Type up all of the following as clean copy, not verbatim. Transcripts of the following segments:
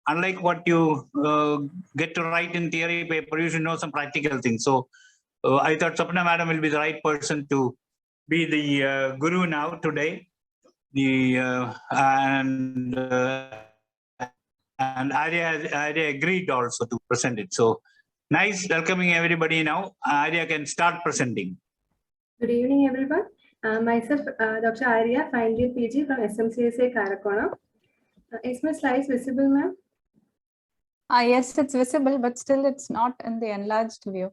unlike what you get to write in theory paper, you should know some practical things. So I thought Sapna Madam will be the right person to be the guru now today. And Arya agreed also to present it. So nice welcoming everybody now. Arya can start presenting. Good evening, everyone. Myself, Dr. Arya, final year PG from SMCSA Karakona. Is my slides visible, ma'am? Yes, it's visible, but still it's not in the enlarged view.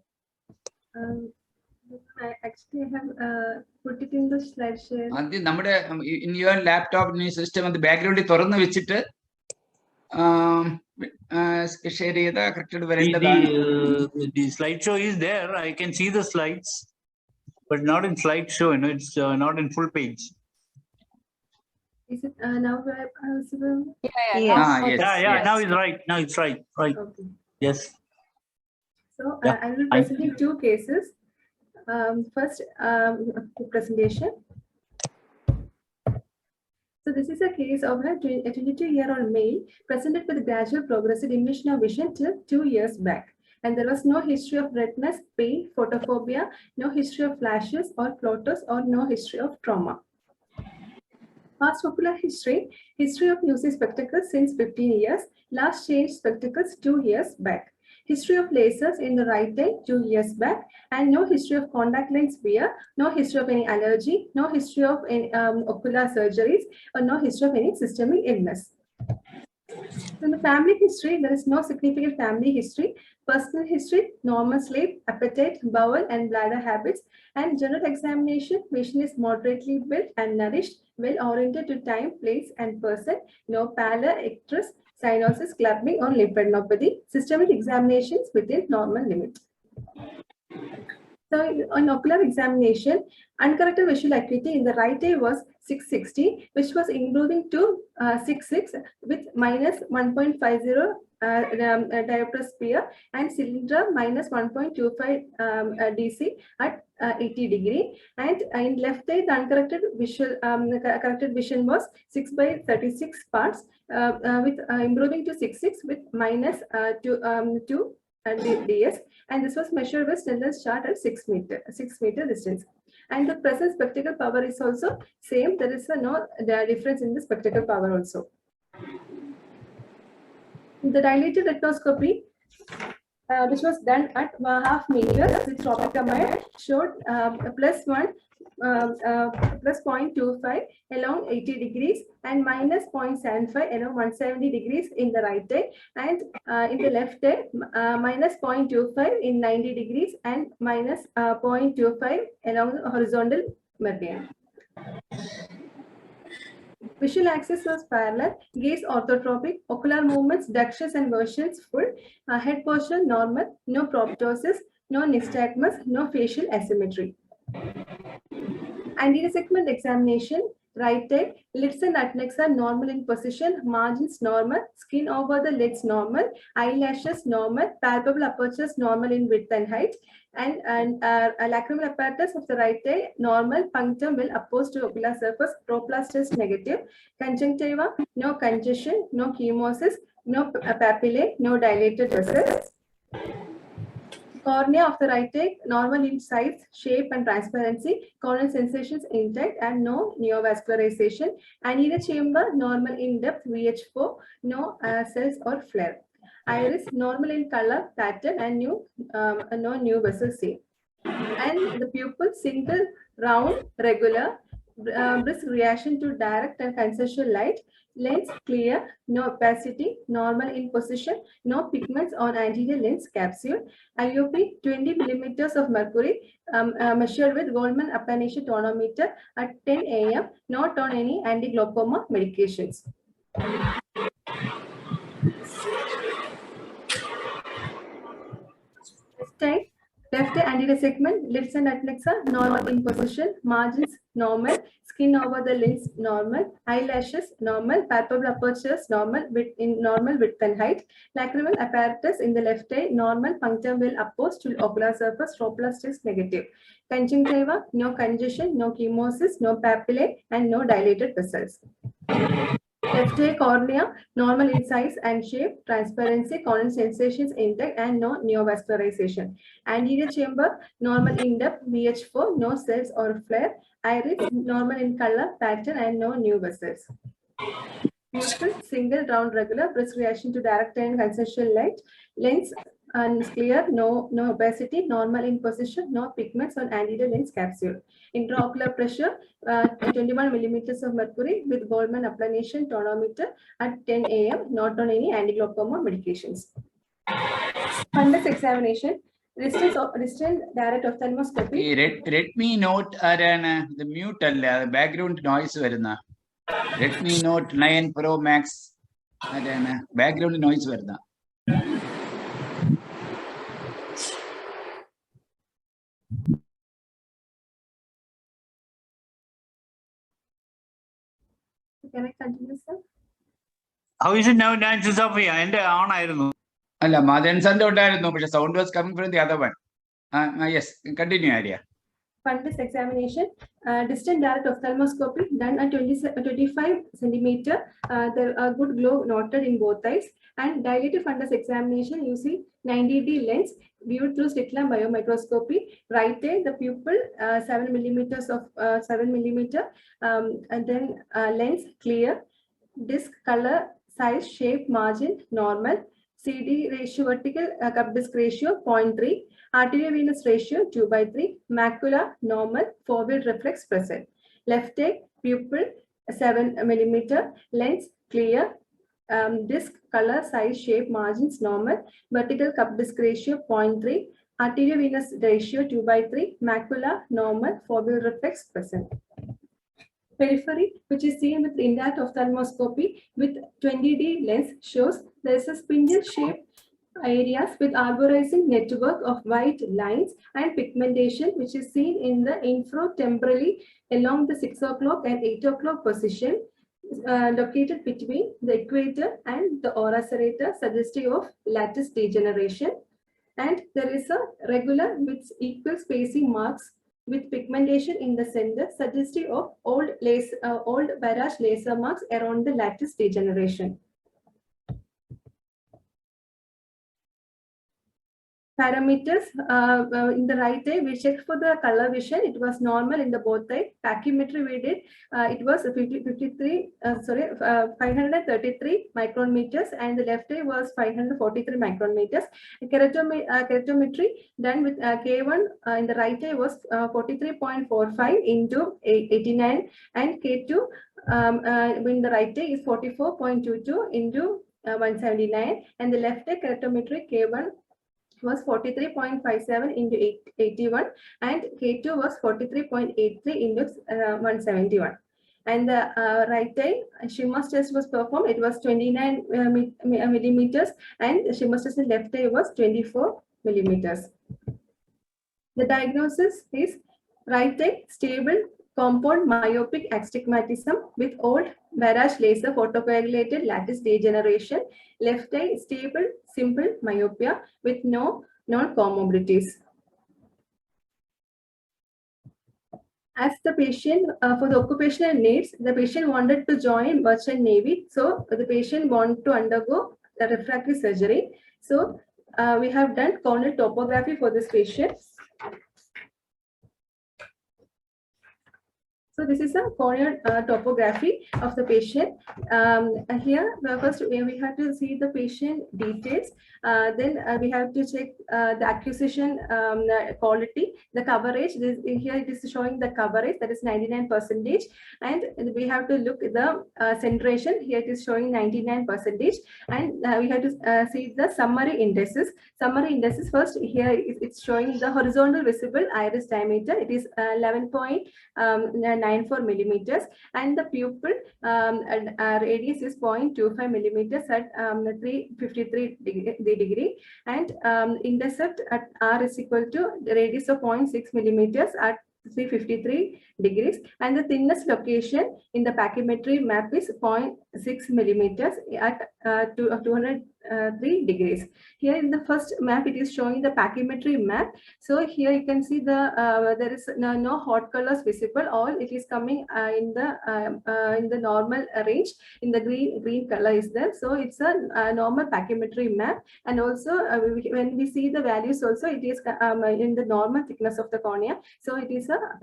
I actually have put it in the slide share. In your laptop, in your system, the background is torn the the slideshow is there. I can see the slides, but not in slideshow. You know, it's not in full page. Is it now visible? Yeah. Now it's right. Now it's right. Right. Okay. Yes. So I will be presenting two cases. First, presentation. So this is a case of a 22-year-old male presented with gradual progressive diminution of vision till 2 years back. And there was no history of redness, pain, photophobia, no history of flashes or floaters, or no history of trauma. Past ocular history of using spectacles since 15 years, last changed spectacles 2 years back. History of lasers in the right eye 2 years back, and no history of contact lens wear, no history of any allergy, no history of any ocular surgeries, or no history of any systemic illness. In the family history, there is no significant family history. Personal history, normal sleep, appetite, bowel and bladder habits, and general examination, vision is moderately built and nourished, well oriented to time, place and person, no pallor, icterus, cyanosis, clubbing or lymphadenopathy, systemic examinations within normal limit. So on ocular examination, uncorrected visual acuity in the right eye was 660, which was improving to 66 with minus 1.50 diopter sphere and cylinder minus 1.25 DC at 80 degree. And in left eye, the uncorrected visual corrected vision was 6/36 parts with improving to 66 with minus 2 DS, and this was measured with Snellen's chart at 6 meter distance. And the present spectacle power is also same. There is no difference in the spectacle power also. The dilated retinoscopy, which was done at half meter with tropicamide, showed plus 0.25 along 80 degrees and minus 0.75 along 170 degrees in the right eye, and in the left eye minus 0.25 in 90 degrees and minus 0.25 along the horizontal meridian. Visual axis was parallel, gaze orthotropic, ocular movements, ductus and versions full, head posture normal, no proptosis, no nystagmus, no facial asymmetry. Anterior segment examination, right eye, lids and adnexa are normal in position, margins normal, skin over the lids normal, eyelashes normal, palpable apertures normal in width and height, and lacrimal apparatus of the right eye normal, punctum well opposed to ocular surface, troplast is negative, conjunctiva, no congestion, no chemosis, no papillae, no dilated vessels. Cornea of the right eye normal in size, shape and transparency, corneal sensations intact and no neovascularization. Anterior chamber normal in depth, VH4, no cells or flare. Iris normal in color, pattern and no new vessel seen. And the pupil single, round, regular, brisk reaction to direct and consensual light, lens clear, no opacity, normal in position, no pigments on anterior lens capsule, IOP 20 millimeters of mercury measured with Goldman aphantasia tonometer at 10 AM, not on any anti-glaucoma medications. Left eye anterior segment, lids and adnexa normal in position, margins normal, skin over the lens normal, eyelashes normal, palpable apertures normal in normal width and height, lacrimal apparatus in the left eye normal, punctum well opposed to ocular surface, troplast is negative. Conjunctiva, no congestion, no chemosis, no papillae, and no dilated vessels. Left eye cornea, normal in size and shape, transparency, corneal sensations intact, and no neovascularization. Anterior chamber, normal in depth, BH4, no cells or flare. Iris, normal in color, pattern, and no new vessels. Pupil, single, round, regular, brisk reaction to direct and consensual light. Lens and clear, no opacity, normal in position, no pigments on anterior lens capsule. Intraocular pressure, 21 millimeters of mercury with Goldman applanation tonometer at 10 a.m. Not on any anti-glaucoma medications. Fundus examination. Distant direct ophthalmoscopy. Redmi Note the mute background noise varuna. Redmi Note 9 Pro Max background noise varuna. Can I continue, sir? How is it now, Nancy Sophia? And on Alla, Madan Sando no, but the sound was coming from the other one. Yes, continue, Arya. Fundus examination, distant direct ophthalmoscopy done at 25 centimeter. There are good glow noted in both eyes, and dilated fundus examination using 90D lens viewed through slit lamp biomicroscopy. Right eye, the pupil 7 millimeters of 7 millimeter, and then lens clear, disc color, size, shape, margin normal. CD ratio, vertical cup disc ratio 0.3, arteriovenous ratio 2/3, macula normal, forefield reflex present. Left eye, pupil 7 millimeter, lens clear, disc color, size, shape, margins normal, vertical cup disc ratio 0.3, arteriovenous ratio 2/3, macula normal, forefield reflex present. Periphery, which is seen with indirect ophthalmoscopy with 20D lens, shows there is a spindle-shaped areas with arborizing network of white lines and pigmentation, which is seen in the infratemporally along the 6 o'clock and 8 o'clock position, located between the equator and the ora serrata, suggestive of lattice degeneration. And there is a regular with equal spacing marks with pigmentation in the center, suggestive of old barrage laser marks around the lattice degeneration. Parameters in the right eye, we checked for the color vision. It was normal in the both eye. Pachymetry we did. It was 533 micrometers, and the left eye was 543 micrometers. Keratometry done with K1 in the right eye was 43.45 into 89, and K2 in the right eye is 44.22 into 179, and the left eye keratometry K1 was 43.57 into 81, and K2 was 43.83 into 171. And the right eye Schimmer's test was performed. It was 29 millimeters, and Schimmer's test in left eye was 24 millimeters. The diagnosis is right eye stable compound myopic astigmatism with old barrage laser photocoagulated lattice degeneration. Left eye stable simple myopia with no non-comorbidities. As the patient, for the occupational needs, the patient wanted to join merchant navy. So the patient wanted to undergo a refractive surgery. So we have done corneal topography for this patient. So this is a corneal topography of the patient. Here, first we have to see the patient details. Then we have to check the acquisition quality, the coverage. Here it is showing the coverage, that is 99%. And we have to look at the centration. Here it is showing 99%. And we have to see the summary indices. Summary indices, first here it's showing the horizontal visible iris diameter. It is 11.94 millimeters, and the pupil radius is 0.25 millimeters at 353 degree, and intercept at R is equal to the radius of 0.6 millimeters at 353 degrees, and the thinnest location in the pachymetry map is 0.6 millimeters at 200 3 degrees. Here in the first map, it is showing the pachymetry map. So here you can see there is no hot colors visible. All it is coming in the normal range. In the green color is there. So it's a normal pachymetry map. And also when we see the values also, it is in the normal thickness of the cornea. So it is a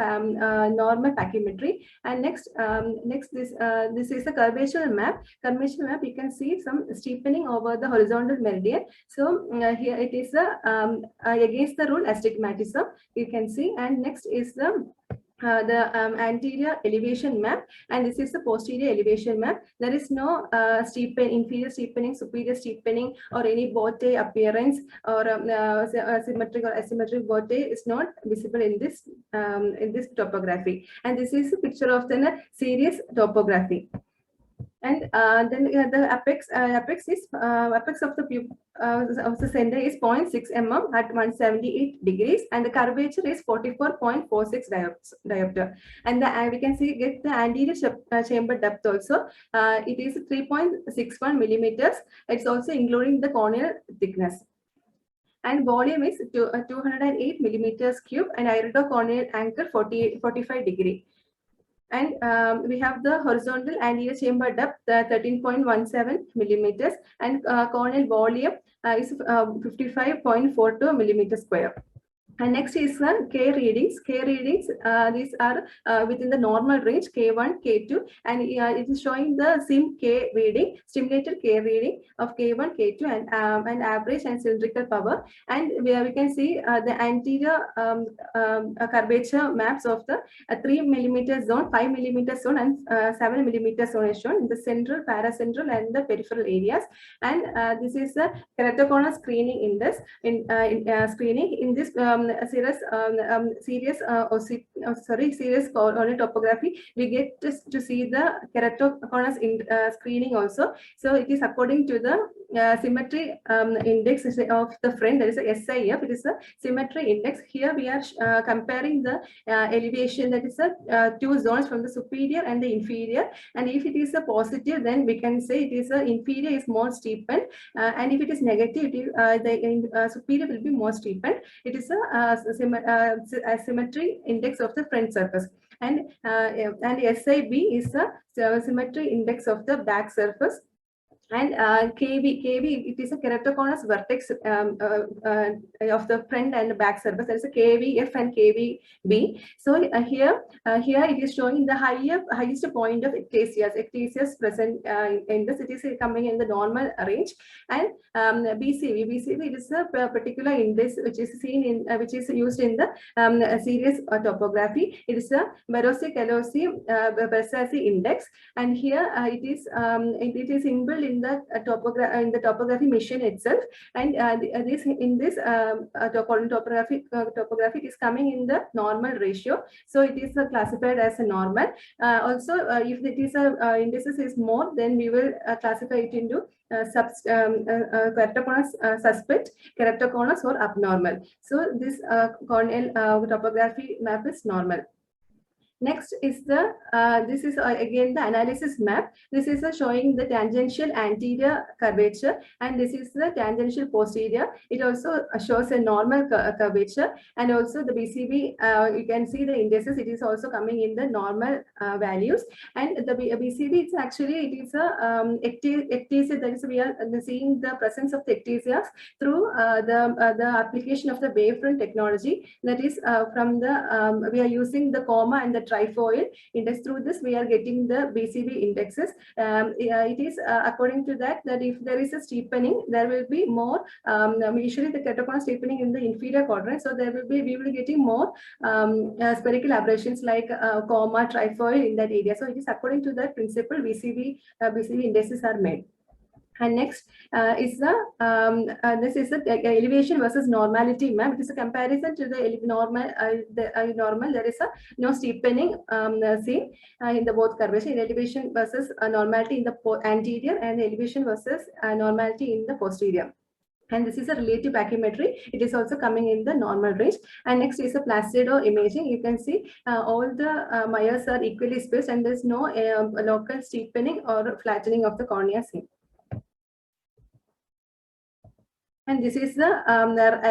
normal pachymetry. And next this is a curvature map. Curvature map, you can see some steepening over the horizontal meridian. So here it is against the rule astigmatism, you can see. And next is the anterior elevation map, and this is the posterior elevation map. There is no inferior steepening, superior steepening, or any botte appearance, or symmetric or asymmetric botte is not visible in this topography. And this is a picture of the series topography. And then the apex of the center is 0.6 mm at 178 degrees, and the curvature is 44.46 diopter. And we can get the anterior chamber depth also. It is 3.61 millimeters. It's also including the corneal thickness. And volume is 208 millimeters cube, and iridocorneal angle 45 degree. And we have the horizontal anterior chamber depth 13.17 millimeters, and corneal volume is 55.42 millimeters square. And next is K readings. K readings, these are within the normal range, K1, K2, and it is showing the SIM K reading, stimulated K reading of K1, K2, and average and cylindrical power. And we can see the anterior curvature maps of the 3 millimeter zone, 5 millimeter zone, and 7 millimeter zone is shown in the central, paracentral, and the peripheral areas. And this is the keratoconus screening index screening in this series corneal topography. We get to see the keratoconus screening also. So it is according to the symmetry index of the front. There is a SIF. It is a symmetry index. Here we are comparing the elevation, that is two zones from the superior and the inferior. And if it is a positive, then we can say it is inferior is more steepened, and if it is negative, the superior will be more steepened. It is a symmetry index of the front surface. And SIB is the symmetry index of the back surface. And KB, it is a keratoconus vertex of the front and back surface. There is a KVF and KVB. So here it is showing the highest point of ectasias present in this. It is coming in the normal range. And BCV, it is a particular index which is seen in which is used in the series topography. It is a Bersaci index, and here it is inbuilt in the topography mission itself. And this topography is coming in the normal ratio, so it is classified as a normal. Also, if it is indices is more, then we will classify it into keratoconus suspect, keratoconus, or abnormal. So this corneal topography map is normal. Next is the this is again the analysis map. This is showing the tangential anterior curvature, and this is the tangential posterior. It also shows a normal curvature, and also the BCB. You can see the indices. It is also coming in the normal values, and the BCB it's actually it is a ectasia. That is, we are seeing the presence of the ectasias through the application of the wavefront technology. That is from the we are using the comma and the trifoil index. Through this we are getting the BCB indexes. It is according to that if there is a steepening, there will be more usually the keratoconus steepening in the inferior quadrant, so there will be we will be getting more spherical aberrations like comma, trifoil in that area. So it is according to that principle BCB indexes are made. And next is the this is the elevation versus normality map. It is a comparison to the normal. Normal, there is no steepening seen in the both curvature. Elevation versus normality in the anterior, and elevation versus normality in the posterior. And this is a relative pachymetry. It is also coming in the normal range. And next is a placido imaging. You can see all the Myers are equally spaced, and there is no local steepening or flattening of the cornea seen. and this is the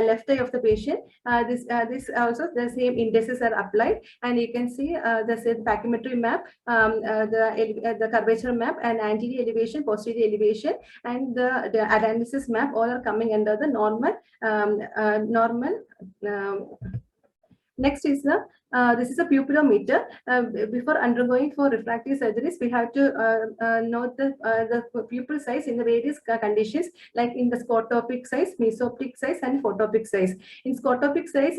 left eye of the patient. This also the same indices are applied, and you can see the pachymetry map, the curvature map, and anterior elevation, posterior elevation, and the analysis map all are coming under the normal. Next is the this is a pupillometer. Before undergoing for refractive surgeries, we have to note the pupil size in the various conditions, like in the scotopic size, mesopic size, and photopic size. In scotopic size,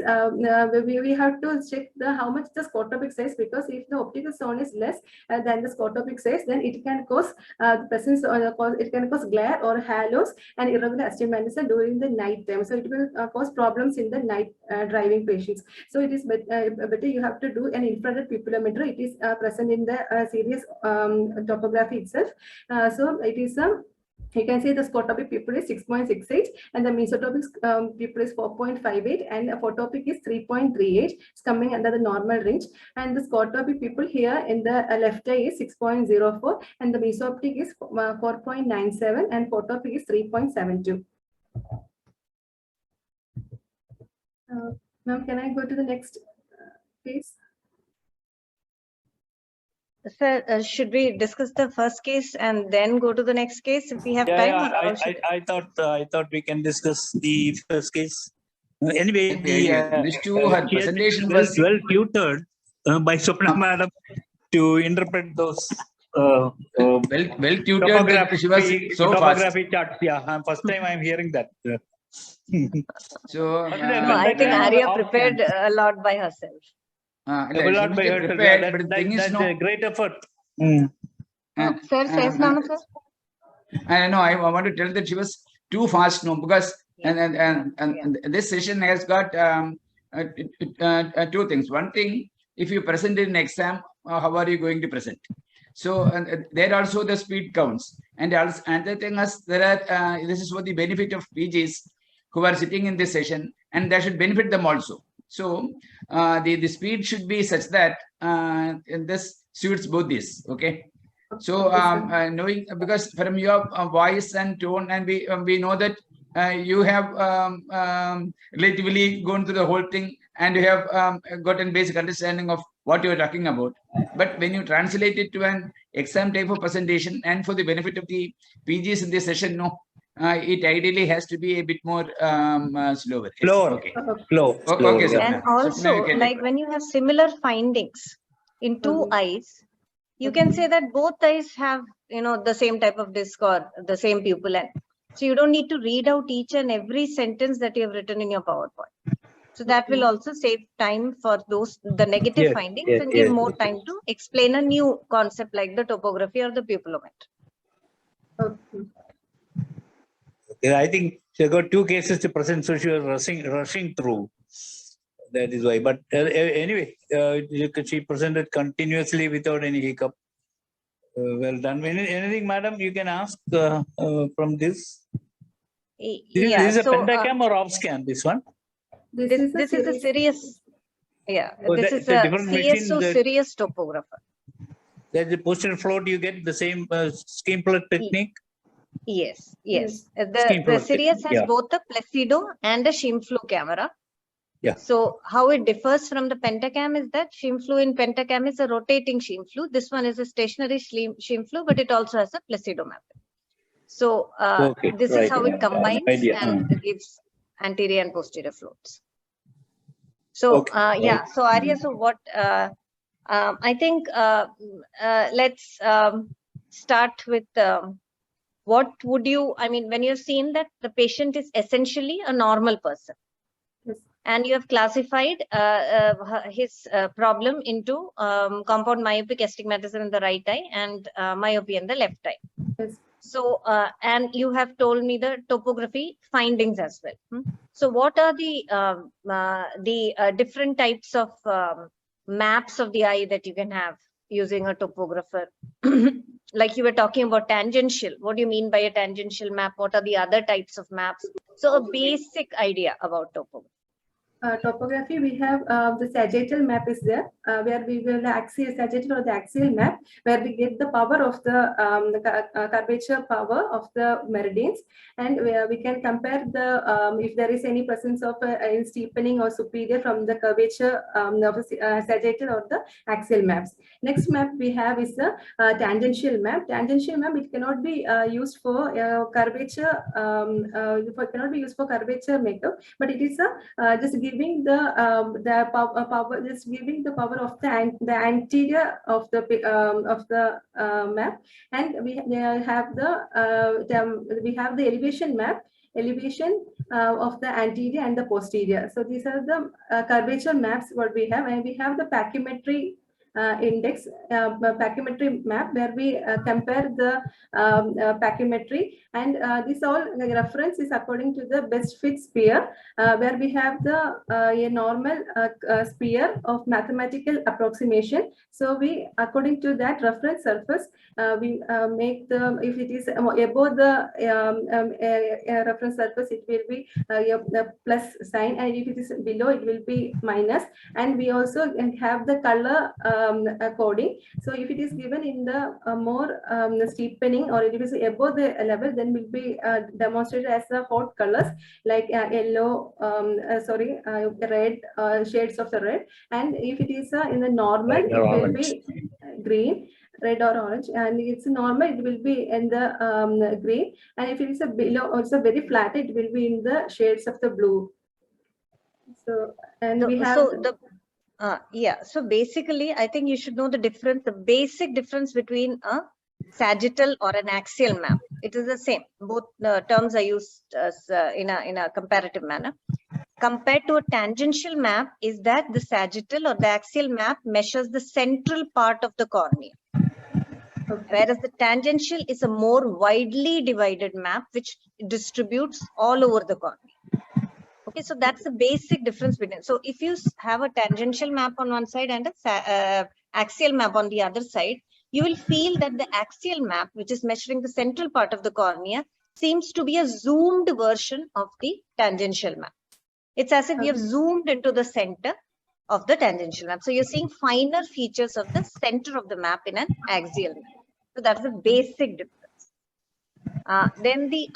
we have to check how much the scotopic size, because if the optical zone is less than the scotopic size, then it can cause the presence or it can cause glare or halos and irregular astigmatism during the night time. So it will cause problems in the night driving patients. So it is better you have to do an infrared pupillometer. It is present in the series topography itself. So it is you can see the scotopic pupil is 6.68 and the mesotopic pupil is 4.58 and photopic is 3.38. It's coming under the normal range. And the scotopic pupil here in the left eye is 6.04 and the mesoptic is 4.97 and photopic is 3.72. Ma'am, can I go to the next case? Sir, should we discuss the first case and then go to the next case if we have time? I thought we can discuss the first case. Anyway, these two her presentation was well tutored by Swapna madam to interpret those well tutored. She was so fast. Topography charts. Yeah, first time I'm hearing that. So no, I think Arya prepared a lot by herself. Prepared, but the thing is, a great effort. Sir, says now, sir. I know. I want to tell that she was too fast, no, because and this session has got two things. One thing, if you present in an exam, how are you going to present? So there also the speed counts. And also another thing is there are this is for the benefit of PGs who are sitting in this session, and that should benefit them also. So the speed should be such that this suits both these. Okay. So knowing, because from your voice and tone, and we know that you have relatively gone through the whole thing, and you have gotten basic understanding of what you are talking about. But when you translate it to an exam type of presentation, and for the benefit of the PGs in this session, no, it ideally has to be a bit more slower. Slower. Okay. Slow. Okay, sir. And also, like when you have similar findings in two eyes, you can say that both eyes have, the same type of disc or the same pupil. And so you don't need to read out each and every sentence that you have written in your PowerPoint. So that will also save time for the negative findings and give more time to explain a new concept like the topography or the pupillometer. Okay, I think she got two cases to present, so she was rushing through. That is why. But anyway, she presented continuously without any hiccup. Well done. Anything, madam, you can ask from this? This is a pentacam or off scan, this one? This is a serious, this is a CSO serious topographer. There's a posterior float, you get the same scheme plot technique? Yes. The Sirius has both a Placido and a Shimflu camera. Yeah. So how it differs from the Pentacam is that Shimflu in Pentacam is a rotating Shimflu. This one is a stationary Shimflu, but it also has a Placido mapping. So this is how it combines and gives anterior and posterior floats. So so Arya, so what I think let's start with what would you, when you've seen that the patient is essentially a normal person, and you have classified his problem into compound myopic astigmatism in the right eye and myopia in the left eye. Yes. So, and you have told me the topography findings as well. So what are the different types of maps of the eye that you can have using a topographer? Like you were talking about tangential. What do you mean by a tangential map? What are the other types of maps? So a basic idea about topography. topography, we have the sagittal map is there, where we will axial sagittal or the axial map, where we get the power of the curvature power of the meridians, and where we can compare the if there is any presence of steepening or superior from the curvature of the sagittal or the axial maps. Next map we have is the tangential map. Tangential map, it cannot be used for curvature. It cannot be used for curvature makeup, but it is just giving the power, just giving the power of the anterior of the map, and we have the elevation map. Elevation of the anterior and the posterior. So these are the curvature maps what we have, and we have the pachymetry index, pachymetry map, where we compare the pachymetry, and this all reference is according to the best fit sphere, where we have the a normal sphere of mathematical approximation. So we, according to that reference surface, we make the, if it is above the reference surface, it will be a plus sign, and if it is below, it will be minus. And we also have the color coding. So if it is given in the more steepening, or it is above the level, then will be demonstrated as the hot colors like yellow, red, shades of the red. And if it is in the normal, it will be green, red or orange, and it's normal, it will be in the green. And if it is a below, also very flat, it will be in the shades of the blue. So, and we have so basically, I think you should know the difference, the basic difference between a sagittal or an axial map. It is the same. Both terms are used as, in a comparative manner. Compared to a tangential map, is that the sagittal or the axial map measures the central part of the cornea, whereas the tangential is a more widely divided map which distributes all over the cornea. Okay, so that's the basic difference between. So if you have a tangential map on one side and a axial map on the other side, you will feel that the axial map, which is measuring the central part of the cornea, seems to be a zoomed version of the tangential map. It's as if we have zoomed into the center of the tangential map. So you're seeing finer features of the center of the map in an axial map. So that's the basic difference. Then the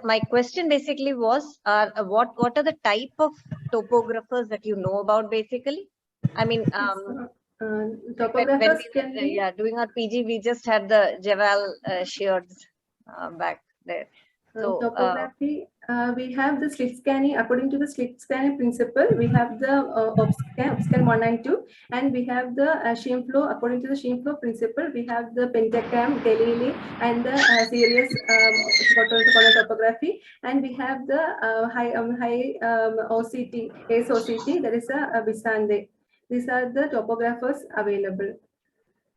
my question basically was, what are the type of topographers that you know about basically? I mean, topographers when we were, doing our PG, we just had the Jewel Sheards back there. So topography, we have the slit scanning. According to the slit scanning principle, we have the OBSCAN 1 and 2, and we have the sheen flow. According to the sheen flow principle, we have the pentacam, Galilei, and the series topography, and we have the high OCT, ACE-OCT, that is a Bisande. These are the topographers available.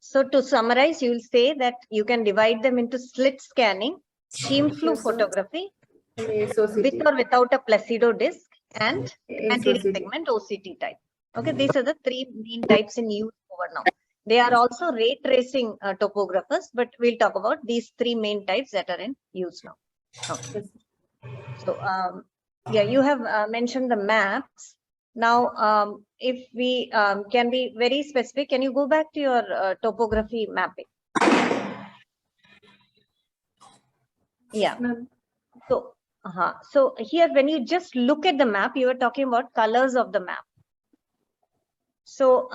So to summarize, you will say that you can divide them into slit scanning, sheen flow photography, with or without a placido disc, and anterior segment OCT type. Okay, these are the three main types in use over now. They are also ray tracing topographers, but we'll talk about these three main types that are in use now. Okay. So yeah, you have mentioned the maps. Now, if we can be very specific, can you go back to your topography mapping? Yeah. So, so here, when you just look at the map, you were talking about colors of the map. So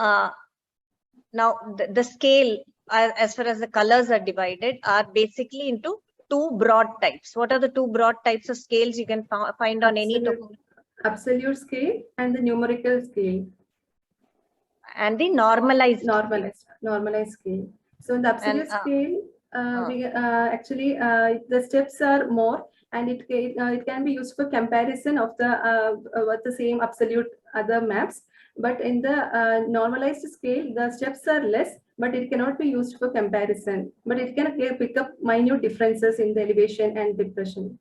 now the scale, as far as the colors are divided, are basically into two broad types. What are the two broad types of scales you can find on any topography? Absolute scale and the numerical scale. And the normalized scale. So in the absolute scale, we actually the steps are more, and it can be used for comparison of the same absolute other maps. But in the normalized scale, the steps are less, but it cannot be used for comparison. But it can pick up minute differences in the elevation and depression.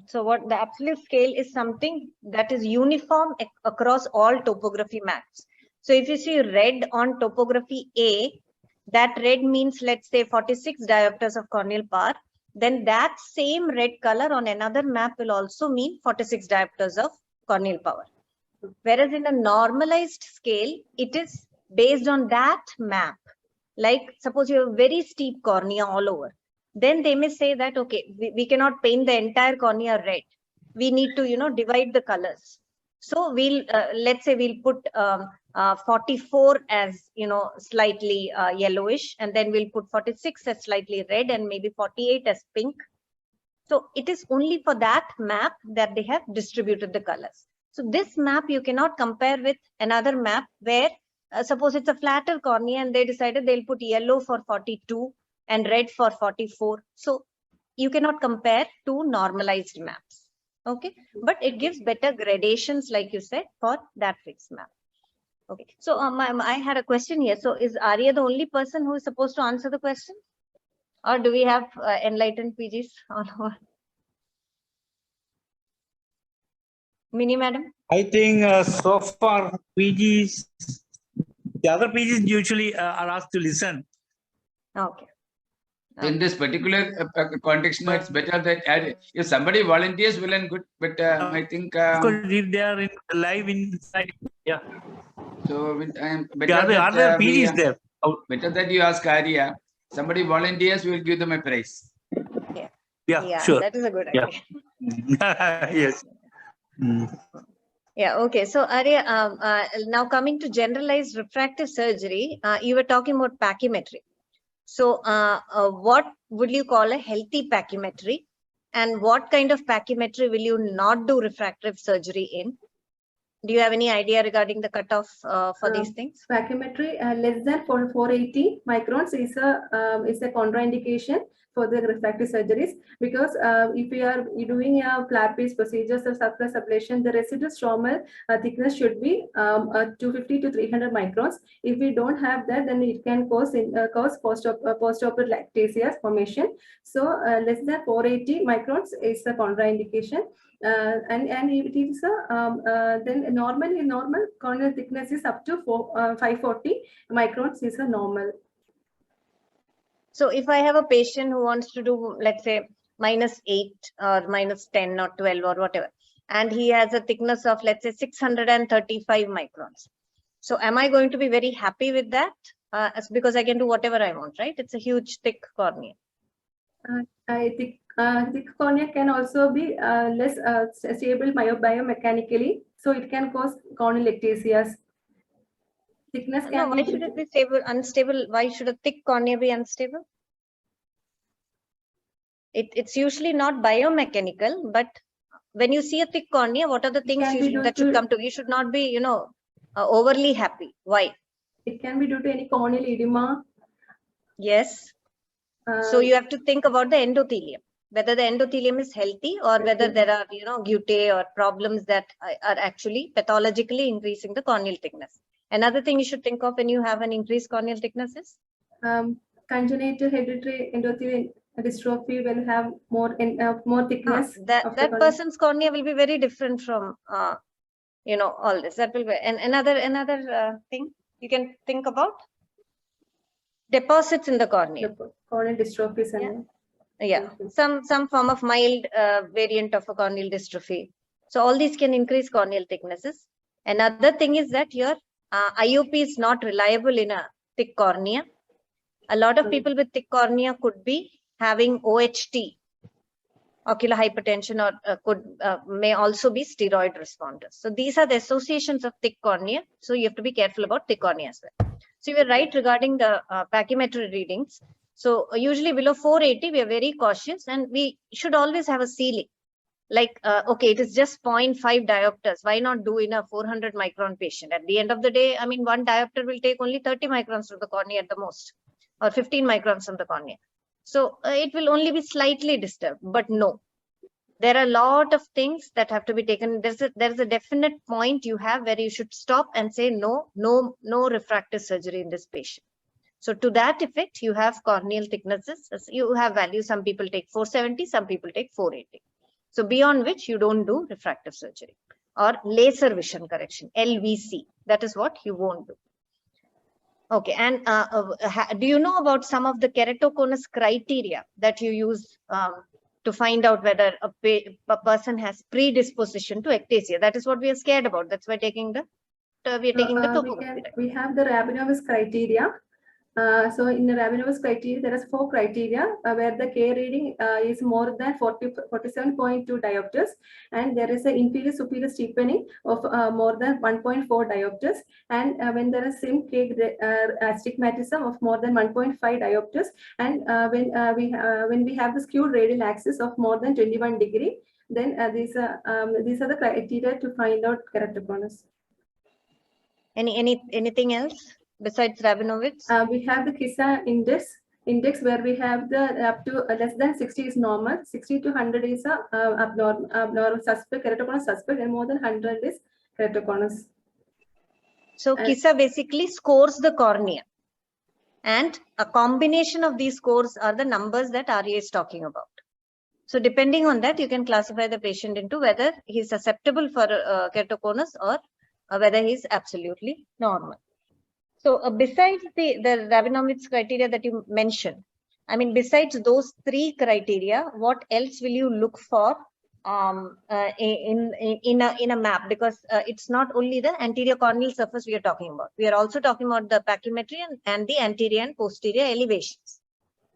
So what the absolute scale is something that is uniform across all topography maps. So if you see red on topography A, that red means, let's say, 46 diopters of corneal power. Then that same red color on another map will also mean 46 diopters of corneal power. Whereas in a normalized scale, it is based on that map. Like suppose you have a very steep cornea all over. Then they may say that, okay, we cannot paint the entire cornea red. We need to, divide the colors. So we'll, let's say we'll put 44 as, slightly yellowish, and then we'll put 46 as slightly red, and maybe 48 as pink. So it is only for that map that they have distributed the colors. So this map you cannot compare with another map where suppose it's a flatter cornea and they decided they'll put yellow for 42 and red for 44. So you cannot compare two normalized maps. Okay, but it gives better gradations, like you said, for that fixed map. Okay, so I had a question here. So is Arya the only person who is supposed to answer the question? Or do we have enlightened PGs on our? Mini madam? I think so far PGs, the other PGs usually are asked to listen. Okay. In this particular context, no, it's better that if somebody volunteers, well and good. But I think Because if they are live inside, yeah. so. Better Are there PGs there? Better that you ask Arya. Somebody volunteers, we will give them a prize. Yeah, sure. That is a good idea. Yes. Yeah, okay. So Arya, now coming to generalized refractive surgery, you were talking about pachymetry. So what would you call a healthy pachymetry? And what kind of pachymetry will you not do refractive surgery in? Do you have any idea regarding the cutoff for these things? Pachymetry less than 480 microns is a contraindication for the refractive surgeries, because if we are doing a flap-based procedures or surplus ablation, the residual stromal thickness should be 250 to 300 microns. If we don't have that, then it can cause post-operative lactasias formation. So less than 480 microns is the contraindication. And it is then normal corneal thickness is up to 540 microns is a normal. So if I have a patient who wants to do, let's say, -8 or -10 or 12 or whatever, and he has a thickness of, let's say, 635 microns. So am I going to be very happy with that? Because I can do whatever I want, right? It's a huge thick cornea. I think thick cornea can also be less stable biomechanically, so it can cause corneal ectasias. Thickness can why should it be stable, unstable? Why should a thick cornea be unstable? It's usually not biomechanical, but when you see a thick cornea, what are the things that should come to? You should not be, overly happy. Why? It can be due to any corneal edema. Yes. So you have to think about the endothelium, whether the endothelium is healthy or whether there are, guttae or problems that are actually pathologically increasing the corneal thickness. Another thing you should think of when you have an increased corneal thickness is? Congenital hereditary endothelial dystrophy will have more thickness. That person's cornea will be very different from, all this. That will be, and another thing you can think about? Deposits in the cornea. Corneal dystrophies. Yeah, some form of mild variant of a corneal dystrophy. So all these can increase corneal thicknesses. Another thing is that your IOP is not reliable in a thick cornea. A lot of people with thick cornea could be having OHT, ocular hypertension, or may also be steroid responders. So these are the associations of thick cornea. So you have to be careful about thick cornea as well. So you were right regarding the pachymetry readings. So usually below 480, we are very cautious, and we should always have a ceiling. Like, okay, it is just 0.5 diopters. Why not do in a 400 micron patient? At the end of the day, I mean, one diopter will take only 30 microns from the cornea at the most, or 15 microns from the cornea. So it will only be slightly disturbed, but no. There are a lot of things that have to be taken. There's a definite point you have where you should stop and say, no refractive surgery in this patient. So to that effect, you have corneal thicknesses. You have values. Some people take 470, some people take 480. So beyond which you don't do refractive surgery or laser vision correction, LVC. That is what you won't do. Okay, and do you know about some of the keratoconus criteria that you use to find out whether a person has predisposition to ectasia. That is what we are scared about. That's why we are taking the topography. We have the Rabinowitz criteria. So in the Rabinowitz criteria, there is 4 criteria where the K reading is more than 47.2 diopters, and there is an inferior superior steepening of more than 1.4 diopters, and when there is sim K astigmatism of more than 1.5 diopters, and when we have the skewed radial axis of more than 21 degree, then these are the criteria to find out keratoconus. Anything else besides Rabinowitz? We have the KISA index where we have the up to less than 60 is normal, 60 to 100 is abnormal suspect, keratoconus suspect, and more than 100 is keratoconus. So KISA basically scores the cornea, and a combination of these scores are the numbers that Arya is talking about. So depending on that, you can classify the patient into whether he is susceptible for keratoconus or whether he is absolutely normal. So besides the Rabinowitz criteria that you mentioned, I mean, besides those 3 criteria, what else will you look for in a map? Because it's not only the anterior corneal surface we are talking about. We are also talking about the pachymetry and the anterior and posterior elevations.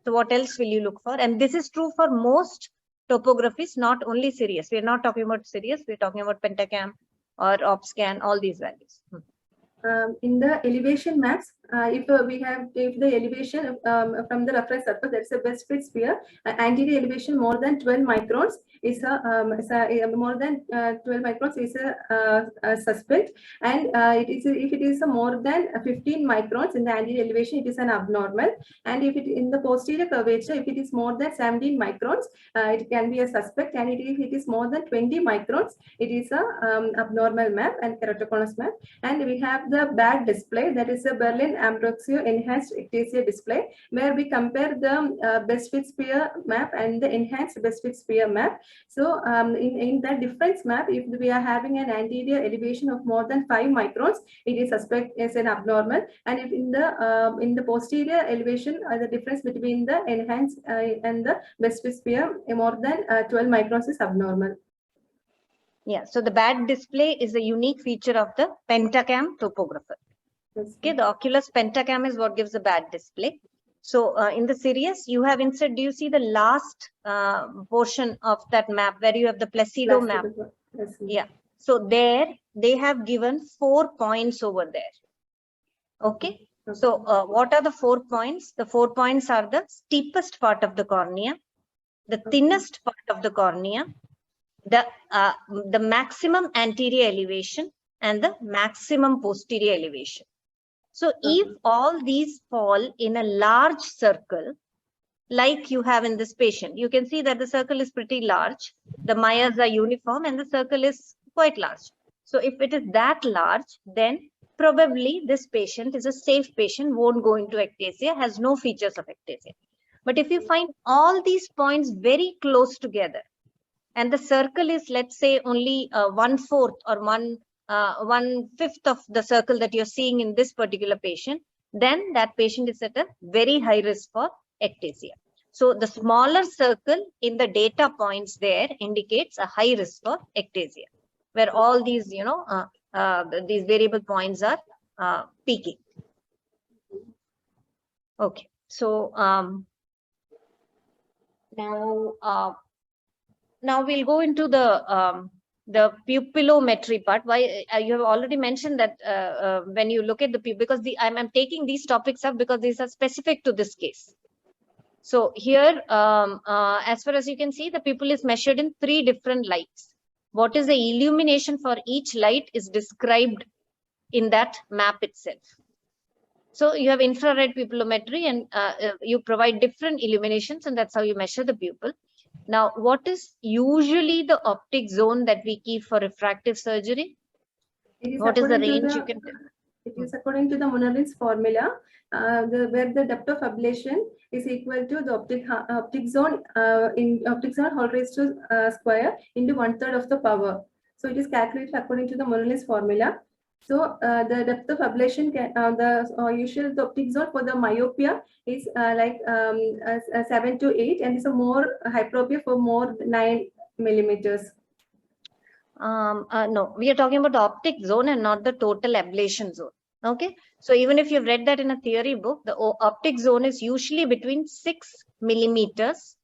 So what else will you look for? And this is true for most topographies, not only Sirius. We are not talking about Sirius. We are talking about pentacam or OpScan, all these values. In the elevation maps, if the elevation from the reference surface, that's a best fit sphere, anterior elevation more than 12 microns is more than 12 microns is a suspect, and if it is more than 15 microns in the anterior elevation, it is an abnormal, and if it in the posterior curvature, if it is more than 17 microns, it can be a suspect, and if it is more than 20 microns, it is a abnormal map and keratoconus map. And we have the bad display, that is a Berlin Ambrosio enhanced ectasia display, where we compare the best fit sphere map and the enhanced best fit sphere map. So in that difference map, if we are having an anterior elevation of more than 5 microns, it is suspect as an abnormal, and if in the posterior elevation, the difference between the enhanced and the best fit sphere more than 12 microns is abnormal. Yeah, so the bad display is a unique feature of the pentacam topographer. Okay, the oculus pentacam is what gives a bad display. So in the Sirius, you have instead, do you see the last portion of that map where you have the Placido map? Yeah, so there they have given 4 points over there. Okay, so what are the 4 points? The 4 points are the steepest part of the cornea, the thinnest part of the cornea, the maximum anterior elevation, and the maximum posterior elevation. So if all these fall in a large circle, like you have in this patient, you can see that the circle is pretty large, the Myers are uniform, and the circle is quite large. So if it is that large, then probably this patient is a safe patient, won't go into ectasia, has no features of ectasia. But if you find all these points very close together, and the circle is, let's say, only 1/4 or 1/5 of the circle that you're seeing in this particular patient, then that patient is at a very high risk for ectasia. So the smaller circle in the data points there indicates a high risk for ectasia, where all these, these variable points are peaking. Okay, so now we'll go into the pupillometry part. Why you have already mentioned that when you look at the pupil, because I'm taking these topics up because these are specific to this case. So here, as far as you can see, the pupil is measured in 3 different lights. What is the illumination for each light is described in that map itself. So you have infrared pupillometry, and you provide different illuminations, and that's how you measure the pupil. Now, what is usually the optic zone that we keep for refractive surgery? What is the range you can tell? It is according to the Monnerlin's formula, where the depth of ablation is equal to the optic zone whole raised to square into 1/3 of the power. So it is calculated according to the Monnerlin's formula. So the depth of ablation can the usual optic zone for the myopia is 7 to 8, and it's a more hyperopia for more 9 millimeters. No, we are talking about the optic zone and not the total ablation zone. Okay, so even if you've read that in a theory book, the optic zone is usually between 6 millimeters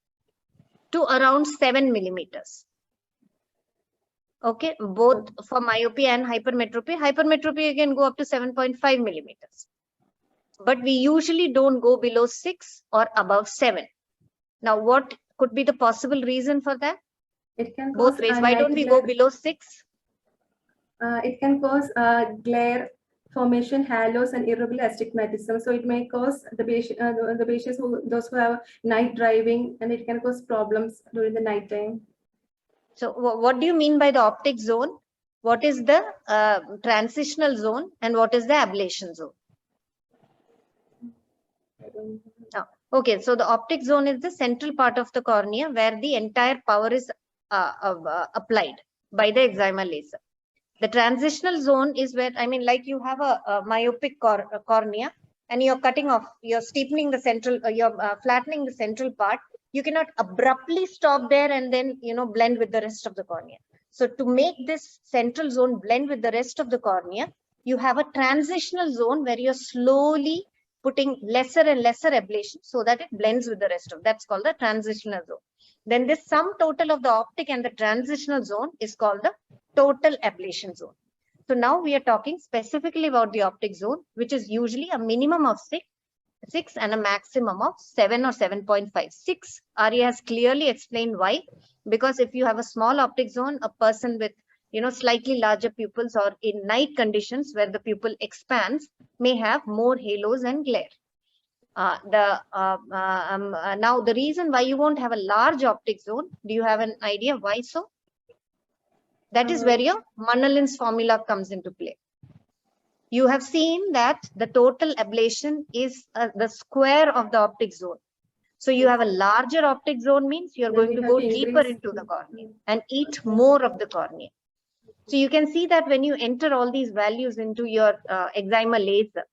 to around 7 millimeters. Okay, both for myopia and hypermetropia. Hypermetropia can go up to 7.5 millimeters. But we usually don't go below 6 or above 7. Now, what could be the possible reason for that? It can Both ways. Why don't we go below 6? It can cause glare formation, halos, and irregular astigmatism. So it may cause the patients those who have night driving, and it can cause problems during the night time. So what do you mean by the optic zone? What is the transitional zone and what is the ablation zone? Okay, so the optic zone is the central part of the cornea where the entire power is applied by the excimer laser. The transitional zone is where, I mean, like you have a myopic cornea and you're cutting off, you're steepening the central, you're flattening the central part. You cannot abruptly stop there and then, blend with the rest of the cornea. So to make this central zone blend with the rest of the cornea, you have a transitional zone where you're slowly putting lesser and lesser ablation so that it blends with the rest of, that's called the transitional zone. Then this sum total of the optic and the transitional zone is called the total ablation zone. So now we are talking specifically about the optic zone, which is usually a minimum of 6 and a maximum of 7 or 7.5. 6, Arya has clearly explained why. Because if you have a small optic zone, a person with slightly larger pupils or in night conditions where the pupil expands may have more halos and glare. Now the reason why you won't have a large optic zone, do you have an idea why so? That is where your Mannalin's formula comes into play. You have seen that the total ablation is the square of the optic zone. So you have a larger optic zone means you're going to go deeper into the cornea and eat more of the cornea. So you can see that when you enter all these values into your excimer laser.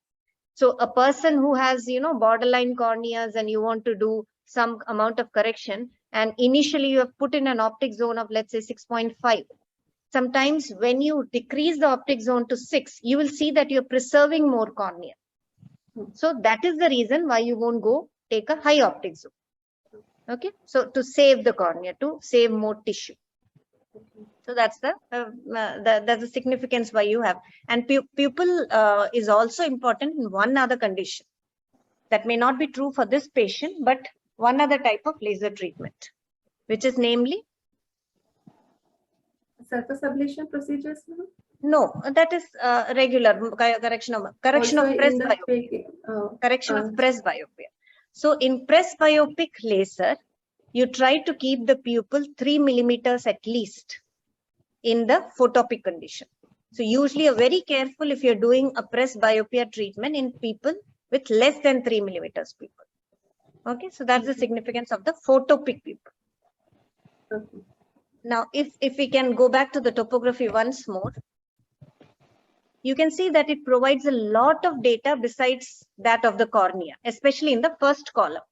So a person who has, borderline corneas and you want to do some amount of correction, and initially you have put in an optic zone of, let's say, 6.5. Sometimes when you decrease the optic zone to 6, you will see that you're preserving more cornea. So that is the reason why you won't go take a high optic zone. Okay, so to save the cornea, to save more tissue. So that's the significance why you have. And pupil is also important in one other condition. That may not be true for this patient, but one other type of laser treatment, which is namely surface ablation procedures. No, that is regular correction of press myopia. Correction of press myopia. So in press myopic laser, you try to keep the pupil 3 millimeters at least in the photopic condition. So usually you're very careful if you're doing a press myopia treatment in people with less than 3 millimeters pupil. Okay, so that's the significance of the photopic pupil. Okay. Now, if we can go back to the topography once more, you can see that it provides a lot of data besides that of the cornea, especially in the first column.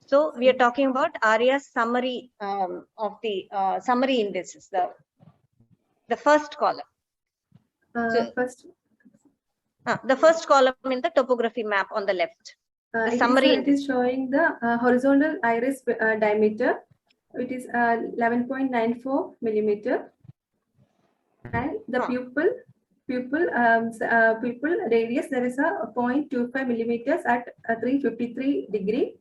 So we are talking about Arya's summary of the summary indices, the first column. The first column in the topography map on the left. The summary it is showing the horizontal iris diameter. It is 11.94 millimeter, and the pupil radius, there is a 0.25 millimeters at 353 degree,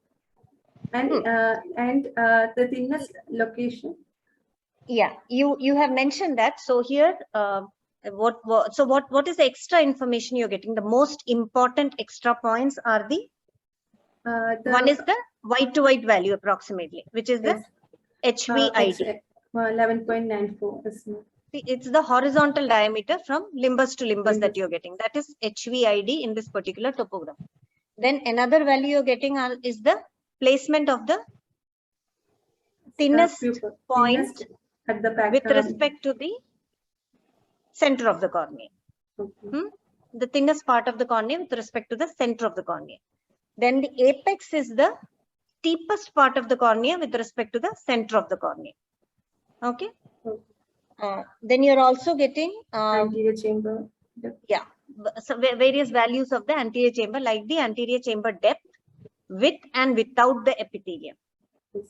and the thinnest location. Yeah, you have mentioned that. So here, what is the extra information you're getting? The most important extra points are one is the white to white value approximately, which is the HVID. 11.94. It's the horizontal diameter from limbus to limbus that you're getting. That is HVID in this particular topogram. Then another value you're getting is the placement of the thinnest point at the back, with respect to the center of the cornea. The thinnest part of the cornea with respect to the center of the cornea. Then the apex is the steepest part of the cornea with respect to the center of the cornea. Okay. Then you're also getting Anterior chamber. yeah, so various values of the anterior chamber, like the anterior chamber depth, with and without the epithelium, with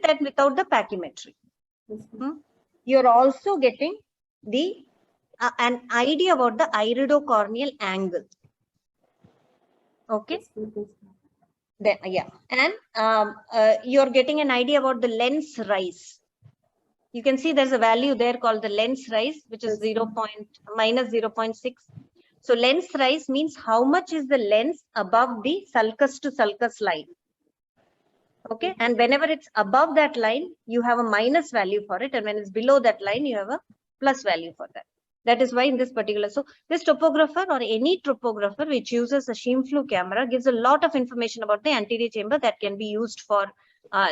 and without the pachymetry. You're also getting the an idea about the iridocorneal angle. Okay. Then, yeah, and you're getting an idea about the lens rise. You can see there's a value there called the lens rise, which is minus 0.6. So lens rise means how much is the lens above the sulcus to sulcus line. Okay, and whenever it's above that line, you have a minus value for it, and when it's below that line, you have a plus value for that. That is why in this particular, so this topographer or any topographer which uses a Scheimpflug camera gives a lot of information about the anterior chamber that can be used for,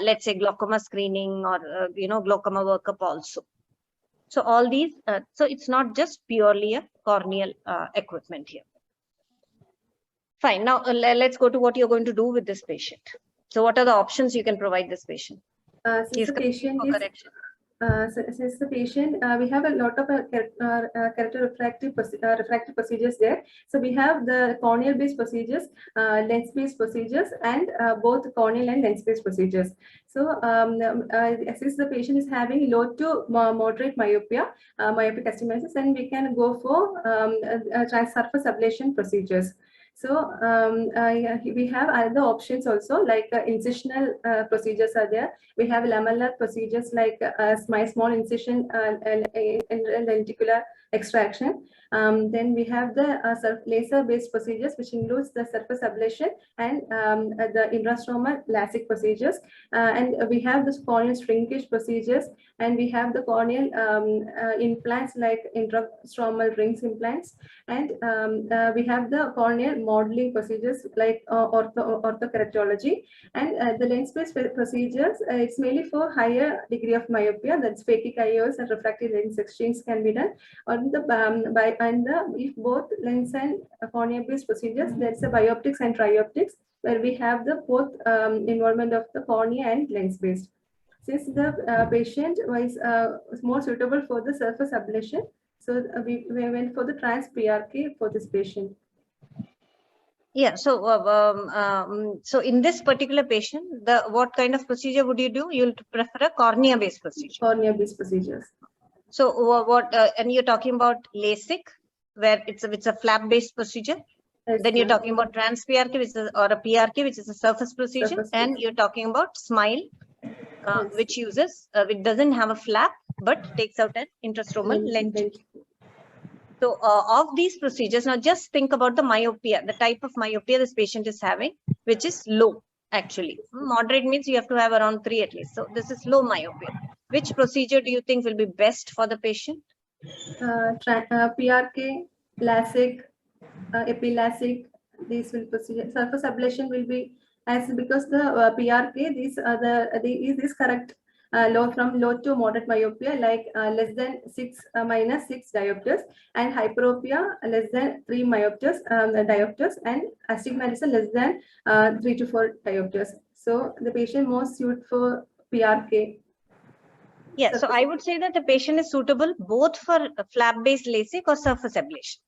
let's say, glaucoma screening or, glaucoma workup also. So all these, so it's not just purely a corneal equipment here. Fine, now let's go to what you're going to do with this patient. So what are the options you can provide this patient? Since the patient we have a lot of character refractive procedures there. So we have the corneal based procedures, lens based procedures, and both corneal and lens based procedures. So since the patient is having low to moderate myopia, myopic astigmatism, then we can go for transsurface ablation procedures. So we have other options also, like incisional procedures are there. We have lamellar procedures like small incision and lenticular extraction. Then we have the laser-based procedures, which includes the surface ablation and the intrastromal LASIK procedures. And we have the corneal shrinkage procedures, and we have the corneal implants like intrastromal rings implants, and we have the corneal modeling procedures like orthokeratology, and the lens-based procedures. It's mainly for higher degree of myopia, that's phakic IOS and refractive lens exchange can be done. On the if both lens and cornea-based procedures, there's a bioptics and trioptics, where we have the both involvement of the cornea and lens-based. Since the patient was more suitable for the surface ablation, so we went for the trans PRK for this patient. Yeah, so so in this particular patient, what kind of procedure would you do? You'll prefer a cornea-based procedure. Cornea-based procedures. So and you're talking about LASIK, where it's a flap-based procedure. Yes, then you're talking about trans PRK, which is, or a PRK, which is a surface procedure, and you're talking about SMILE, yes, which uses which doesn't have a flap but takes out an intrastromal lens. So of these procedures, now just think about the myopia, the type of myopia this patient is having, which is low actually. Moderate means you have to have around 3 at least. So this is low myopia. Which procedure do you think will be best for the patient? PRK, LASIK, epi-LASIK, these will procedure. Surface ablation will be because the PRK, these are is correct. From low to moderate myopia, like less than 6 minus 6 diopters, and hyperopia less than 3 diopters, and astigmatism less than 3 to 4 diopters. So the patient most suited for PRK. Yeah, so I would say that the patient is suitable both for flap-based LASIK or surface ablation.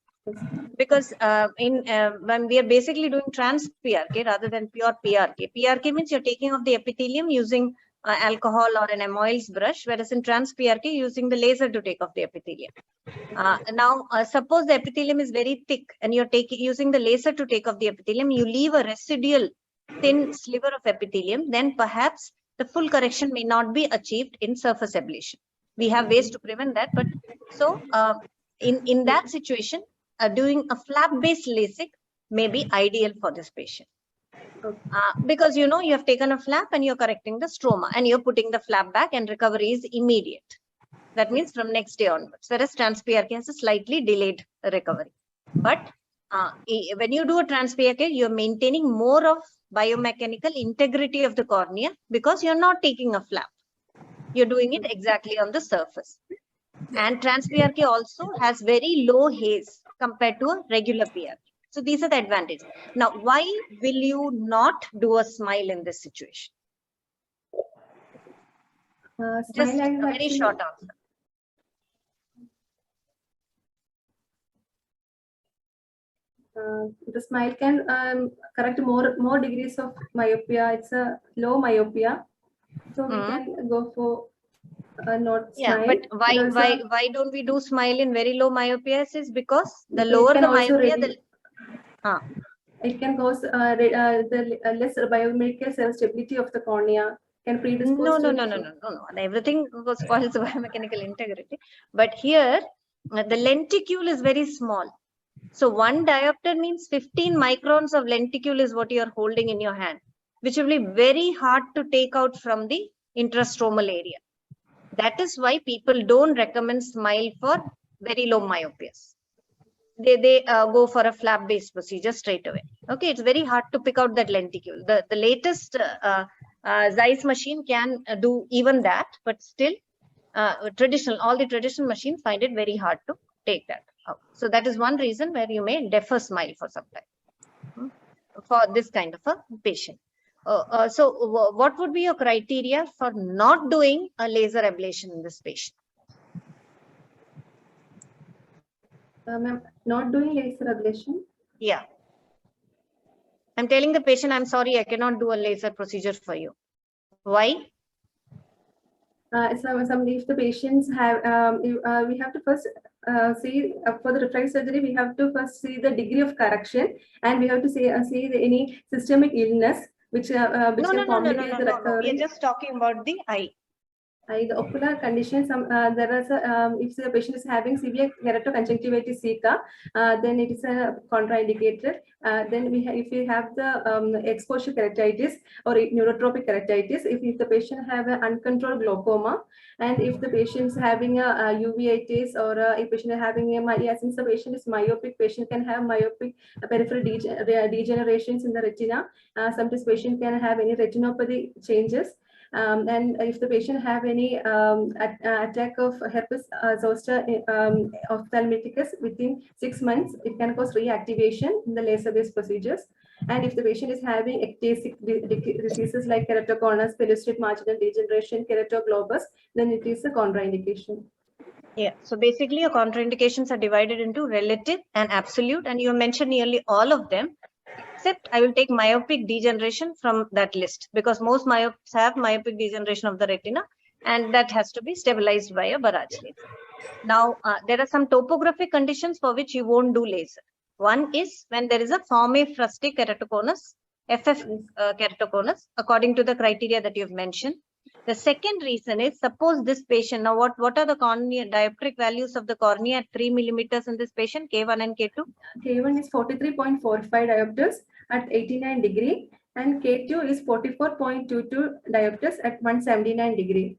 Because when we are basically doing trans PRK rather than pure PRK. PRK means you're taking off the epithelium using alcohol or an Amoyle's brush, whereas in trans PRK using the laser to take off the epithelium. Now, suppose the epithelium is very thick and you're using the laser to take off the epithelium, you leave a residual thin sliver of epithelium, then perhaps the full correction may not be achieved in surface ablation. We have ways to prevent that, but so in that situation, doing a flap-based LASIK may be ideal for this patient. Because you have taken a flap and you're correcting the stroma and you're putting the flap back and recovery is immediate. That means from next day onwards. Whereas trans PRK has a slightly delayed recovery. But when you do a trans PRK, you're maintaining more of biomechanical integrity of the cornea because you're not taking a flap. You're doing it exactly on the surface. And trans PRK also has very low haze compared to a regular PRP. So these are the advantages. Now, why will you not do a smile in this situation? Just a very short answer. The smile can correct more degrees of myopia. It's a low myopia, so we can go for not smile. But why don't we do smile in very low myopias? Is because the lower the myopia, it can cause the less biomechanical stability of the cornea. Can predispose no. Everything spoils biomechanical integrity. But here, the lenticule is very small. So 1 diopter means 15 microns of lenticule is what you are holding in your hand, which will be very hard to take out from the intrastromal area. That is why people don't recommend smile for very low myopias. They go for a flap-based procedure straight away. Okay, it's very hard to pick out that lenticule. The latest Zeiss machine can do even that, but still all the traditional machines find it very hard to take that out. So that is one reason where you may defer smile for some time for this kind of a patient. So what would be your criteria for not doing a laser ablation in this patient? Ma'am, not doing laser ablation? Yeah. I'm telling the patient, I'm sorry, I cannot do a laser procedure for you. Why? If the patients have, we have to first see for the refractive surgery, we have to first see the degree of correction, and we have to see any systemic illness which can complicate the recovery. We are just talking about the eye. The ocular condition, there is if the patient is having severe keratoconjunctivitis sicca, then it is a contraindicated. Then if we have the exposure keratitis or neurotropic keratitis, if the patient have an uncontrolled glaucoma, and if the patient is having a uveitis, or if patient is having since the patient is myopic, patient can have myopic peripheral degenerations in the retina. Sometimes patient can have any retinopathy changes. And if the patient have any attack of herpes zoster ophthalmicus within 6 months, it can cause reactivation in the laser-based procedures. And if the patient is having ectasic diseases like keratoconus, pellucid marginal degeneration, keratoglobus, then it is a contraindication. Yeah, so basically your contraindications are divided into relative and absolute, and you mentioned nearly all of them. Except I will take myopic degeneration from that list, because most myopes have myopic degeneration of the retina, and that has to be stabilized by a barrage laser. Now, there are some topographic conditions for which you won't do laser. One is when there is a formafrustic keratoconus, FF keratoconus, according to the criteria that you've mentioned. The second reason is, suppose this patient, now what are the cornea dioptric values of the cornea at 3 millimeters in this patient, K1 and K2? K1 is 43.45 diopters at 89 degree, and K2 is 44.22 diopters at 179 degree.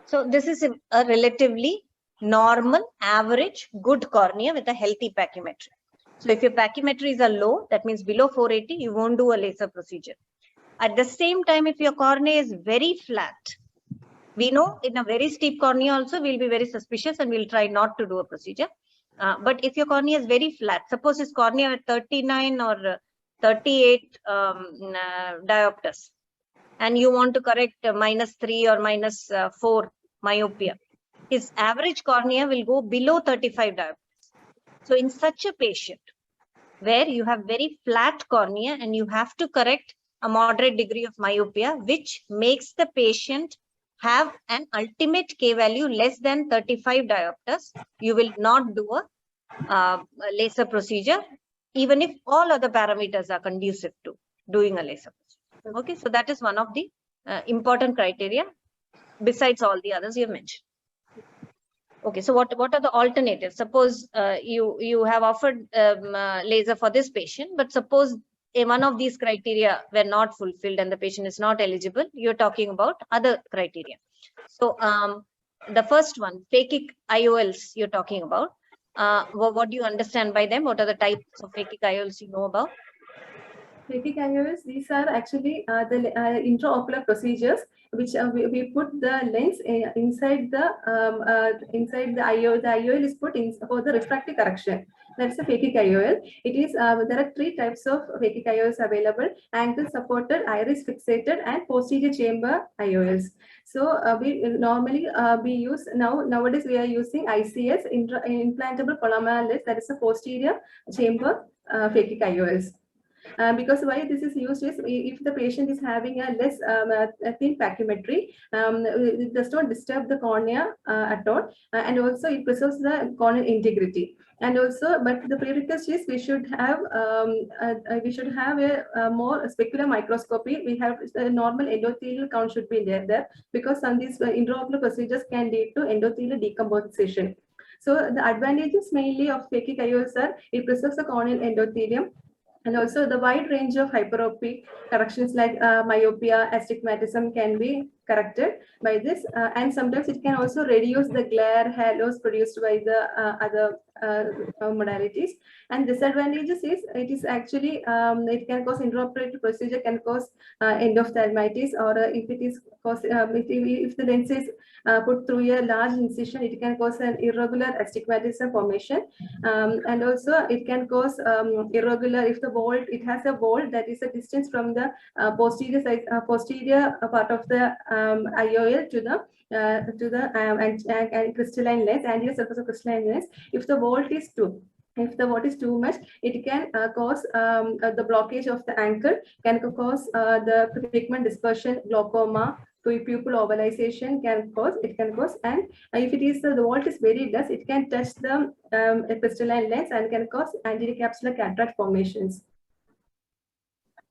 So this is a relatively normal, average, good cornea with a healthy pachymetry. So if your pachymetries are low, that means below 480, you won't do a laser procedure. At the same time, if your cornea is very flat, we know in a very steep cornea also, we'll be very suspicious and we'll try not to do a procedure. But if your cornea is very flat, suppose it's cornea at 39 or 38 diopters, and you want to correct -3 or -4 myopia, his average cornea will go below 35 diopters. So in such a patient, where you have very flat cornea and you have to correct a moderate degree of myopia, which makes the patient have an ultimate K value less than 35 diopters, you will not do a laser procedure, even if all other parameters are conducive to doing a laser procedure. Okay, so that is one of the important criteria besides all the others you have mentioned. Okay, so what are the alternatives? Suppose you have offered laser for this patient, but suppose one of these criteria were not fulfilled and the patient is not eligible, you're talking about other criteria. So the first one, phakic IOLs you're talking about. What do you understand by them? What are the types of phakic IOLs you know about? Phakic IOLs, these are actually the intraocular procedures, which we put the lens inside the IOL. The IOL is put in for the refractive correction. That's a phakic IOL. It is there are 3 types of phakic IOLs available: ankle supported, iris fixated, and posterior chamber IOLs. So we normally we use nowadays we are using ICS, implantable columnar lens, that is a posterior chamber phakic IOLs. Because why this is used is if the patient is having a less a thin pachymetry, it does not disturb the cornea at all, and also it preserves the corneal integrity. And also, but the prerequisite is we should have a more specular microscopy. We have a normal endothelial count should be there because some of these intraocular procedures can lead to endothelial decomposition. So the advantages mainly of phakic IOLs are it preserves the corneal endothelium, and also the wide range of hyperopic corrections like myopia, astigmatism can be corrected by this. And sometimes it can also reduce the glare halos produced by the other modalities. And disadvantages is it is actually it can cause intraoperative procedure, can cause endophthalmitis, or if it is if the lens is put through a large incision, it can cause an irregular astigmatism formation. And also it can cause irregular if the vault, it has a vault that is a distance from the posterior side, posterior part of the IOL to the crystalline lens, anterior surface of crystalline lens. If the vault is too much, it can cause the blockage of the ankle, can cause the pigment dispersion, glaucoma, pupil ovalization can cause, and if it is the vault is very less, it can touch the crystalline lens and can cause anterior capsular cataract formations.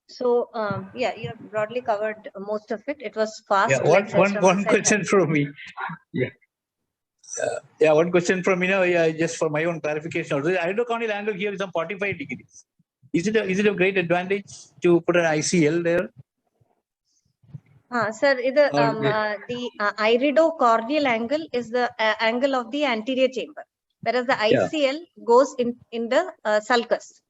So yeah, you have broadly covered most of it. It was fast. Yeah, one question from me. Yeah, one question from me now. Yeah, just for my own clarification. Also, the iridocorneal angle here is some 45 degrees. Is it a great advantage to put an ICL there? Sir, the iridocorneal angle is the angle of the anterior chamber, whereas the ICL goes in the sulcus.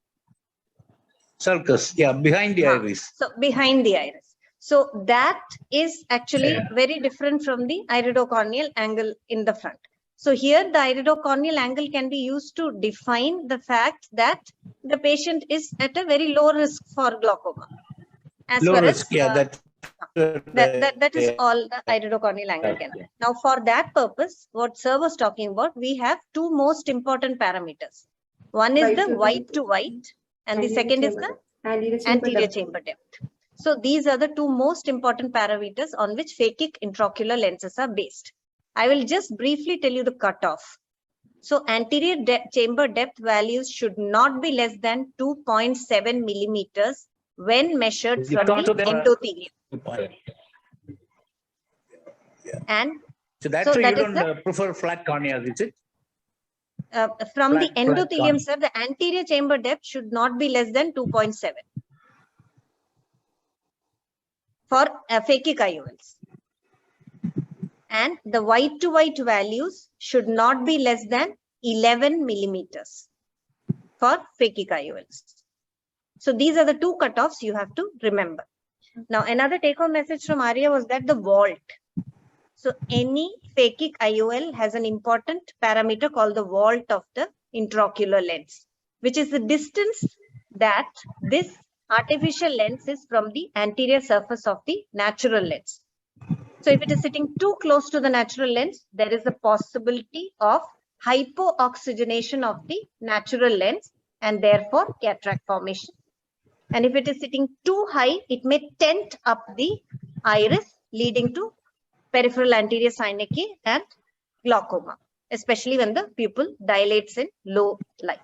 Sulcus, yeah, behind the iris. So behind the iris. So that is actually very different from the iridocorneal angle in the front. So here the iridocorneal angle can be used to define the fact that the patient is at a very low risk for glaucoma. As low far risk, as, yeah, that is all the iridocorneal angle can be. Now for that purpose, what sir was talking about, we have 2 most important parameters. One is the white to white, and the second is the anterior chamber depth. So these are the 2 most important parameters on which phakic intraocular lenses are based. I will just briefly tell you the cutoff. So anterior chamber depth values should not be less than 2.7 millimeters when measured from the endothelium. And so that's why you don't prefer flat corneas, is it? From the endothelium, sir, the anterior chamber depth should not be less than 2.7 for phakic IOLs. And the white to white values should not be less than 11 millimeters for phakic IOLs. So these are the 2 cutoffs you have to remember. Now, another take-home message from Arya was that the vault. So any phakic IOL has an important parameter called the vault of the intraocular lens, which is the distance that this artificial lens is from the anterior surface of the natural lens. So if it is sitting too close to the natural lens, there is a possibility of hypooxygenation of the natural lens and therefore cataract formation. And if it is sitting too high, it may tent up the iris, leading to peripheral anterior synecdoche and glaucoma, especially when the pupil dilates in low light.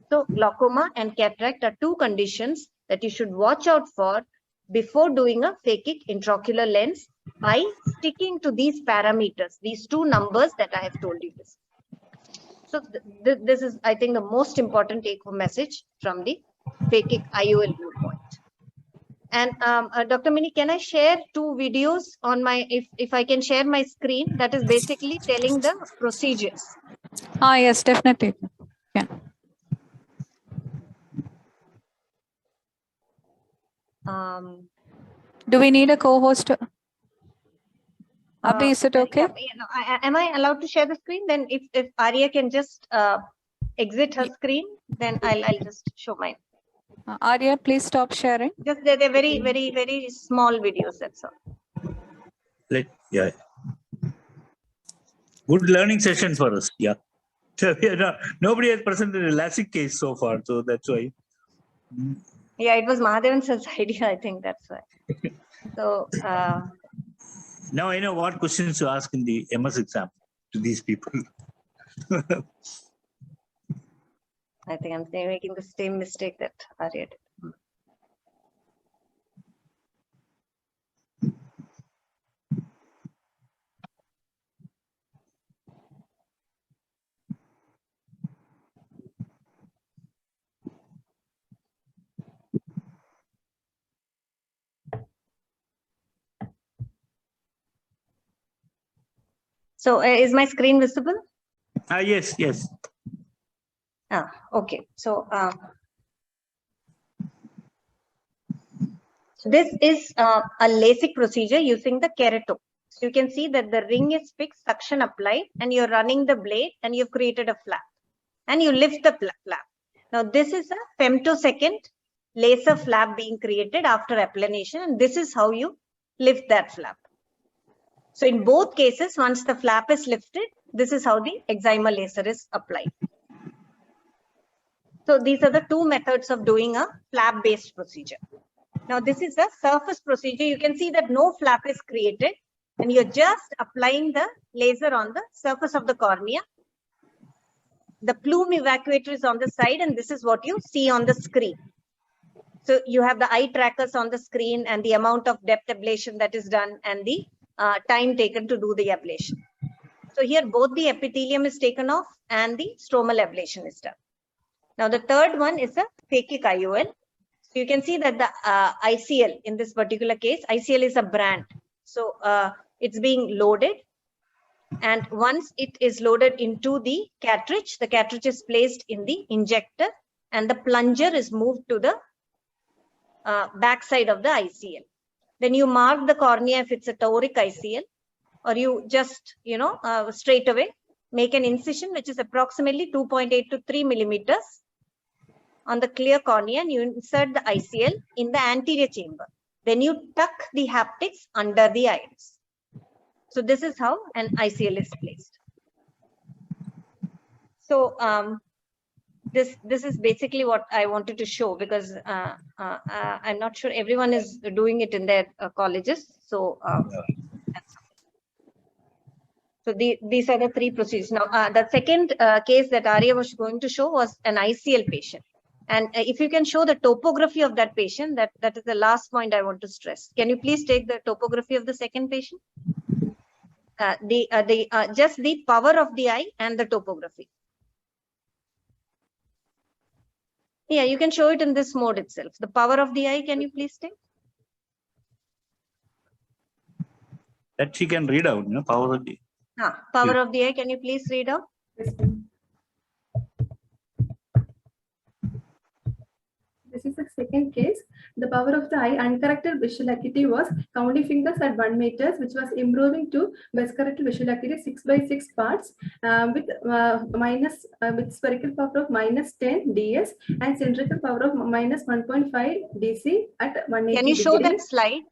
So glaucoma and cataract are 2 conditions that you should watch out for before doing a phakic intraocular lens by sticking to these parameters, these 2 numbers that I have told you this. So this is, I think, the most important take-home message from the phakic IOL viewpoint. And Dr. Mini, can I share 2 videos on my, if I can share my screen, that is basically telling the procedures. Yes, definitely. Yeah. Do we need a co-host? Abhi, is it okay? Yeah, no, am I allowed to share the screen? Then if Arya can just exit her screen, then I'll just show mine. Arya, please stop sharing. Just they're very, very, very small videos, that's all. Yeah. Good learning session for us. Yeah. Nobody has presented a LASIK case so far, so that's why. Yeah, it was Mahadevan's idea, I think that's why. So Now I know what questions to ask in the MS exam to these people. I think I'm making the same mistake that Arya did. So is my screen visible? Yes, yes. Okay. So this is a LASIK procedure using the kerato. So you can see that the ring is fixed, suction applied, and you're running the blade and you've created a flap. And you lift the flap. Now this is a femtosecond laser flap being created after applanation, and this is how you lift that flap. So in both cases, once the flap is lifted, this is how the excimer laser is applied. So these are the two methods of doing a flap-based procedure. Now this is a surface procedure. You can see that no flap is created, and you're just applying the laser on the surface of the cornea. The plume evacuator is on the side, and this is what you see on the screen. So you have the eye trackers on the screen and the amount of depth ablation that is done and the time taken to do the ablation. So here both the epithelium is taken off and the stromal ablation is done. Now the third one is a phakic IOL. So you can see that the ICL in this particular case, ICL is a brand. So it's being loaded. And once it is loaded into the cartridge is placed in the injector and the plunger is moved to the backside of the ICL. Then you mark the cornea if it's a toric ICL, or you just, straight away make an incision which is approximately 2.8 to 3 millimeters on the clear cornea, and you insert the ICL in the anterior chamber. Then you tuck the haptics under the iris. So this is how an ICL is placed. So this is basically what I wanted to show, because I'm not sure everyone is doing it in their colleges. So these are the three procedures. Now the second case that Arya was going to show was an ICL patient. And if you can show the topography of that patient, that is the last point I want to stress. Can you please take the topography of the second patient? Just the power of the eye and the topography. Yeah, you can show it in this mode itself. The power of the eye, can you please take? That she can read out, power of the eye. Power of the eye, can you please read out? This is the second case. The power of the eye uncorrected visual acuity was counting fingers at 1 meter, which was improving to best corrected visual acuity 6/6 parts with spherical power of -10 ds and cylindrical power of -1.5 dc at 180 Can you show degree. that slide?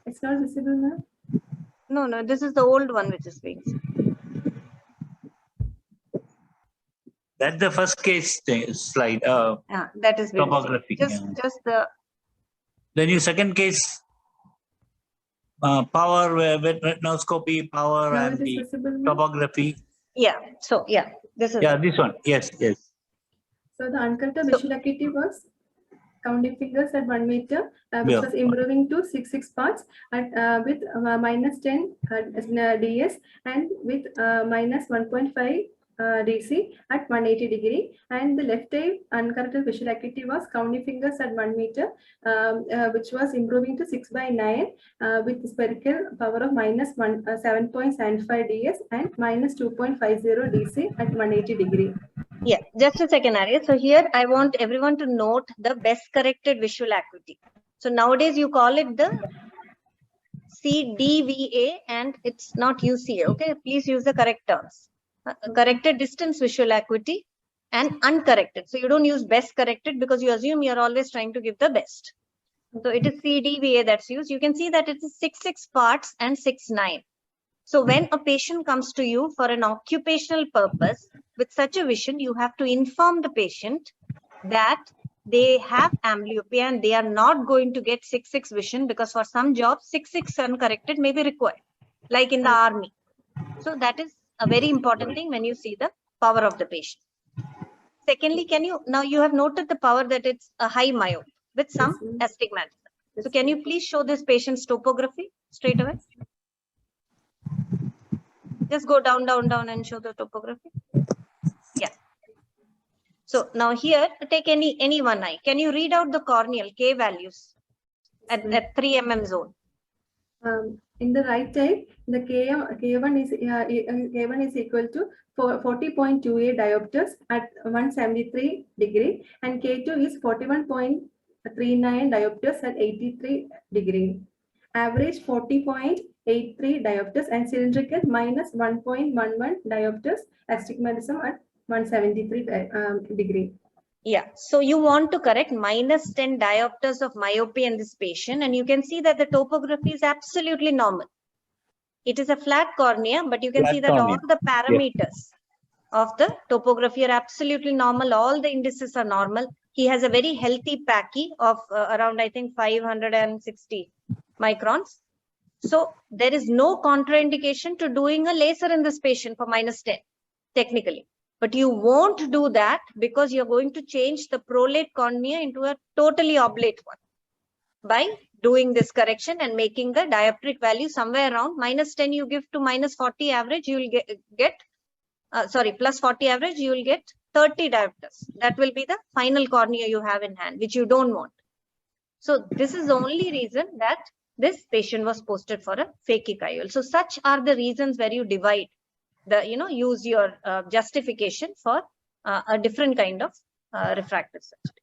It's not visible now. No, this is the old one which is being seen. That's the first case slide. That is topography. Just the. Then your second case, power with retinoscopy, power Now and it is the visible now. topography. Yeah. So this is. Yeah, this one. Yes. So the uncorrected visual acuity was counting fingers at 1 meter, which was improving to 6/6 parts at with -10 ds and with -1.5 dc at 180 degree, and the left eye uncorrected visual acuity was counting fingers at 1 meter, which was improving to 6/9 with spherical power of -7.75 ds and -2.50 dc at 180 degree. Yeah, just a second, Arya. So here I want everyone to note the best corrected visual acuity. So nowadays you call it the CDVA and it's not UCA. Okay, please use the correct terms. corrected distance visual acuity, and uncorrected. So you don't use best corrected because you assume you're always trying to give the best. So it is CDVA that's used. You can see that it is 6 parts and 6/9. So when a patient comes to you for an occupational purpose with such a vision, you have to inform the patient that they have amblyopia and they are not going to get 6/6 vision, because for some jobs 6/6 uncorrected may be required, like in the army. So that is a very important thing when you see the power of the patient. Secondly, now you have noted the power that it's a high myope with some astigmatism. So can you please show this patient's topography straight away? Just go down, down, down and show the topography. Yeah. So now here, take any one eye. Can you read out the corneal K values at 3 mm zone? In the right eye, the K1 is equal to 40.28 diopters at 173 degree, and K2 is 41.39 diopters at 83 degree. Average 40.83 diopters, and cylindrical minus 1.11 diopters, astigmatism at 173 degree. Yeah, so you want to correct minus 10 diopters of myopia in this patient, and you can see that the topography is absolutely normal. It is a flat cornea, but you can see that all the parameters of the topography are absolutely normal. All the indices are normal. He has a very healthy pachy of around, I think, 560 microns. So there is no contraindication to doing a laser in this patient for minus 10, technically. But you won't do that because you're going to change the prolate cornea into a totally oblate one by doing this correction and making the dioptric value somewhere around minus 10. You give to minus 40 average, you will get plus 40 average, you will get 30 diopters. That will be the final cornea you have in hand, which you don't want. So this is the only reason that this patient was posted for a phakic IOL. So such are the reasons where you divide use your justification for a different kind of refractive surgery.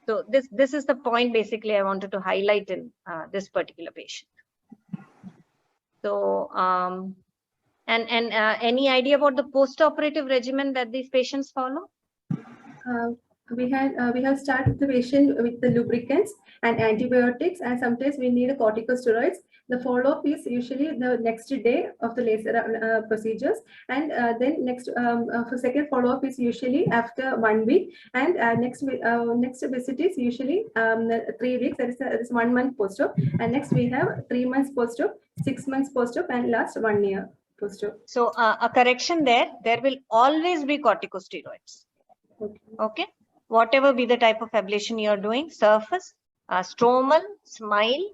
So this is the point basically I wanted to highlight in this particular patient. So any idea about the post-operative regimen that these patients follow? We have started the patient with the lubricants and antibiotics, and sometimes we need corticosteroids. The follow-up is usually the next day of the laser procedures, and then next for second follow-up is usually after 1 week, and next visit is usually 3 weeks. That is 1 month post-op, and next we have 3 months post-op, 6 months post-op, and last 1 year post-op. So a correction there will always be corticosteroids. Okay. Whatever be the type of ablation you're doing, surface, stromal, smile,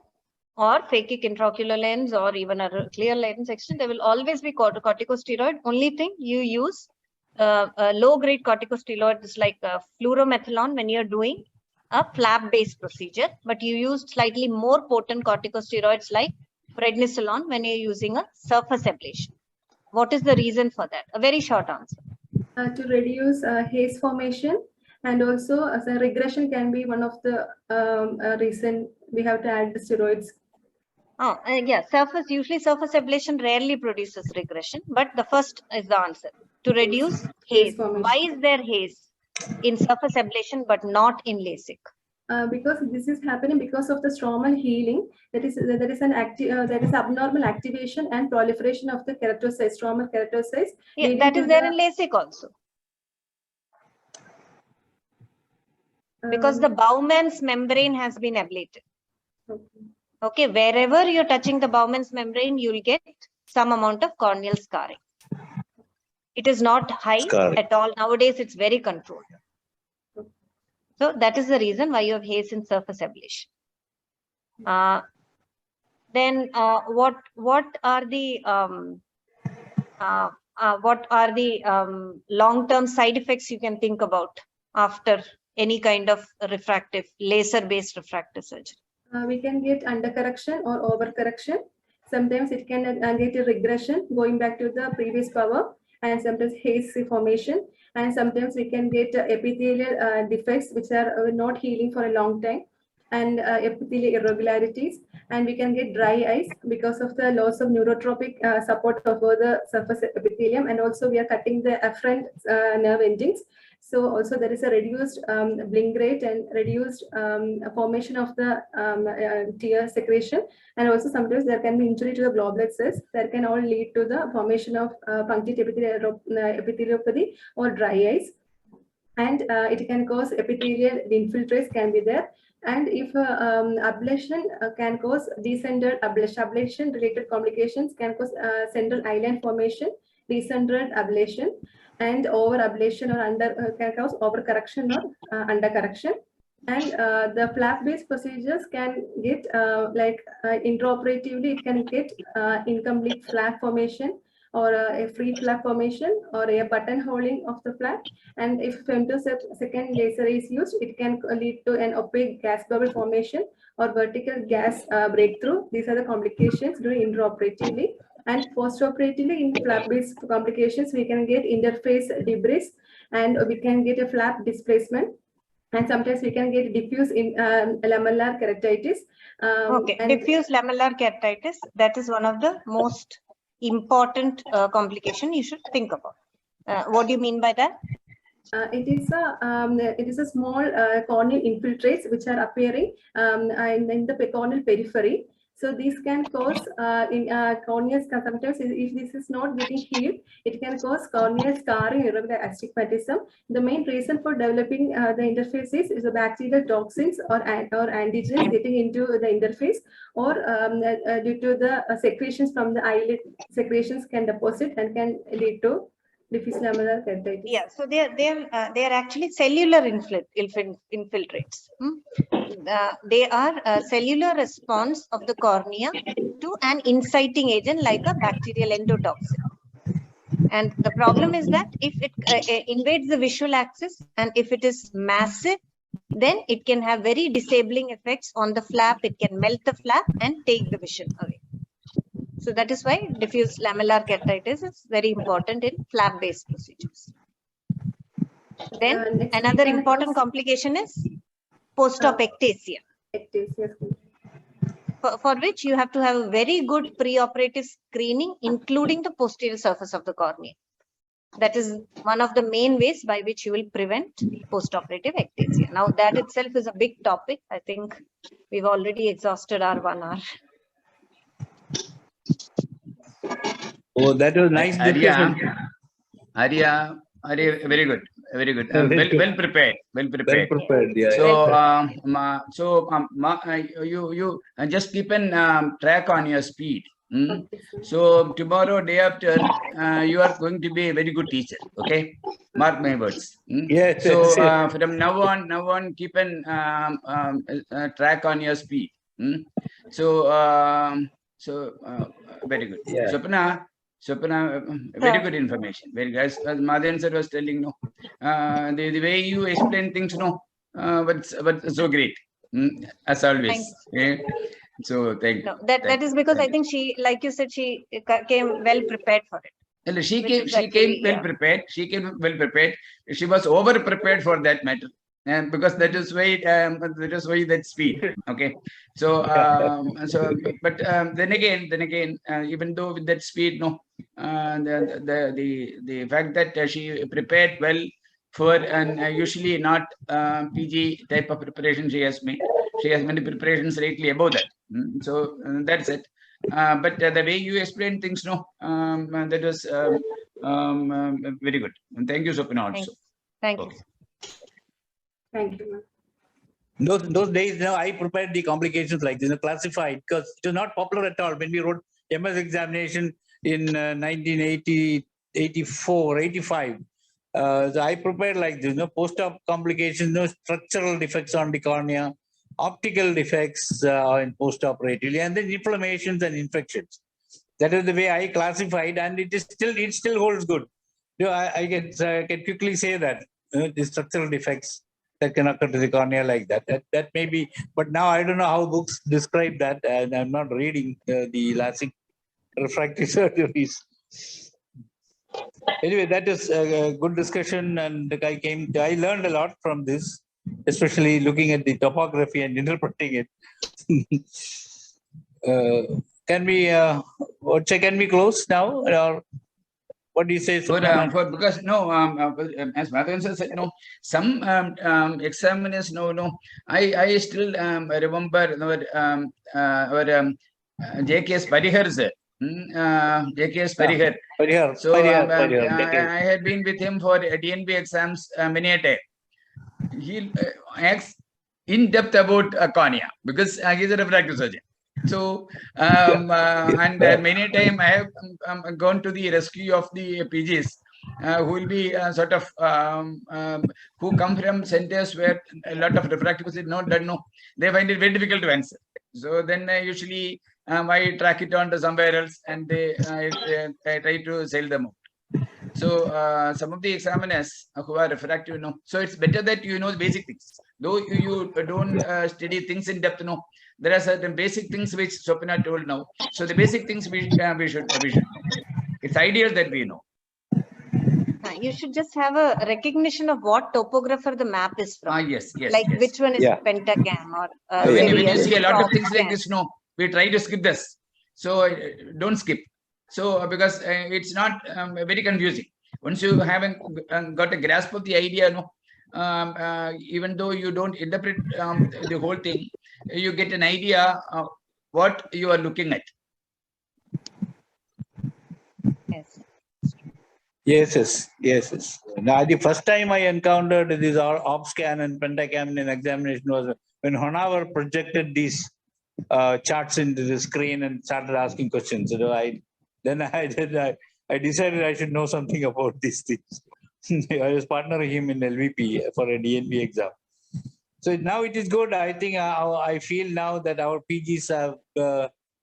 or phakic intraocular lens, or even a clear lens extension, there will always be corticosteroid. Only thing you use a low-grade corticosteroids like fluoromethalon when you're doing a flap-based procedure, but you use slightly more potent corticosteroids like prednisolone when you're using a surface ablation. What is the reason for that? A very short answer. To reduce haze formation, and also as a regression can be one of the reason we have to add the steroids. Yeah, usually surface ablation rarely produces regression, but the first is the answer. To reduce haze. Why is there haze in surface ablation but not in LASIK? Because this is happening because of the stromal healing. There is abnormal activation and proliferation of the keratocytes, stromal keratocytes. Yeah, that is there in LASIK also. Because the Bowman's membrane has been ablated. Okay, wherever you're touching the Bowman's membrane, you'll get some amount of corneal scarring. It is not high at all. Nowadays, it's very controlled. So that is the reason why you have haze in surface ablation. Then what are the long-term side effects you can think about after any kind of refractive, laser-based refractive surgery? We can get undercorrection or overcorrection. Sometimes it can get a regression going back to the previous power, and sometimes haze formation, and sometimes we can get epithelial defects which are not healing for a long time. and epithelial irregularities, and we can get dry eyes because of the loss of neurotropic support over the surface epithelium, and also we are cutting the afferent nerve endings. So also there is a reduced blink rate and reduced formation of the tear secretion, and also sometimes there can be injury to the goblet cells that can all lead to the formation of punctate epitheliopathy or dry eyes, and it can cause epithelial infiltrates can be there. And if ablation can cause decentered ablation related complications can cause central island formation, decentered ablation, and over ablation or under can cause overcorrection or under correction. And the flap based procedures can get intraoperatively it can get incomplete flap formation or a free flap formation or a buttonholing of the flap. And if femtosecond laser is used, it can lead to an opaque gas bubble formation or vertical gas breakthrough. These are the complications during intraoperatively. And postoperatively, in flap-based complications, we can get interface debris, and we can get a flap displacement. And sometimes we can get diffuse in lamellar keratitis. Diffuse lamellar keratitis, that is one of the most important complication you should think about. What do you mean by that? It is a small corneal infiltrates which are appearing in the corneal periphery. So these can cause corneal, sometimes if this is not getting healed, it can cause corneal scarring, irregular astigmatism. The main reason for developing the interfaces is the bacterial toxins or antigens getting into the interface, or due to the secretions from the eyelid, secretions can deposit and can lead to diffuse lamellar keratitis. Yeah, so they are actually cellular infiltrates. They are cellular response of the cornea to an inciting agent like a bacterial endotoxin. And the problem is that if it invades the visual axis and if it is massive, then it can have very disabling effects on the flap. It can melt the flap and take the vision away. So that is why diffuse lamellar keratitis is very important in flap-based procedures. Then another important complication is post-op ectasia, for which you have to have a very good preoperative screening, including the posterior surface of the cornea. That is one of the main ways by which you will prevent post-operative ectasia. Now that itself is a big topic. I think we've already exhausted our 1 hour. Oh, that was nice discussion. Arya, very good, very good. Well prepared, well prepared. Well prepared, yeah. So, you just keep an track on your speed. So tomorrow, day after, you are going to be a very good teacher. Okay, mark my words. Yes. So from now on, keep an track on your speed. So very good. Yeah. Swapna, very good information. Very good. As Madhan sir was telling, no, the way you explain things, no, but so great, as always. Yeah. So thank you. No, that is because I think she, like you said, she came well prepared for it. She came well prepared. She came well prepared. She was over prepared for that matter. And because that is why that speed. Okay. So but then again, even though with that speed, no, the fact that she prepared well for and usually not PG type of preparation she has made. She has many preparations lately above that. So that's it. But the way you explain things, no, that was very good. And thank you, Swapna, also. Thank you. Okay. Thank you. Those days, I prepared the complications like this, classified, because it was not popular at all. When we wrote MS examination in 1980, 84, 85, so I prepared like this, post-op complications, structural defects on the cornea, optical defects in post-operatively, and then inflammations and infections. That is the way I classified, and it still holds good. I can quickly say that the structural defects that can occur to the cornea like that. That may be, but now I don't know how books describe that, and I'm not reading the LASIK refractive surgeries. Anyway, that is a good discussion, and I learned a lot from this. especially looking at the topography and interpreting it. Can we close now, or what do you say? Because no, as Madhavan said, no, some examiners, no, I still remember our JKS Parihar sir. JKS Parihar. So I had been with him for DNB exams many a time. He asks in depth about cornea because he's a refractive surgeon. So and many a time I have gone to the rescue of the PGs who will be sort of who come from centers where a lot of refractive is not done. No, they find it very difficult to answer. So then usually I track it on to somewhere else and I try to sell them out. So some of the examiners who are refractive, so it's better that you know the basic things. Though you don't study things in depth, there are certain basic things which Swapna told now. So the basic things we should know. It's ideal that we know. You should just have a recognition of what topographer the map is from. Yes. Like which one is pentacam or when you see a lot of things like this, we try to skip this. So don't skip. So because it's not very confusing. Once you haven't got a grasp of the idea, even though you don't interpret the whole thing, you get an idea of what you are looking at. Yes. Now, the first time I encountered this OpScan and Pentacam in examination was when Honavar projected these charts into the screen and started asking questions. So I decided I should know something about these things. I was partnering him in LVP for a DNB exam. So now it is good. I think I feel now that our PGs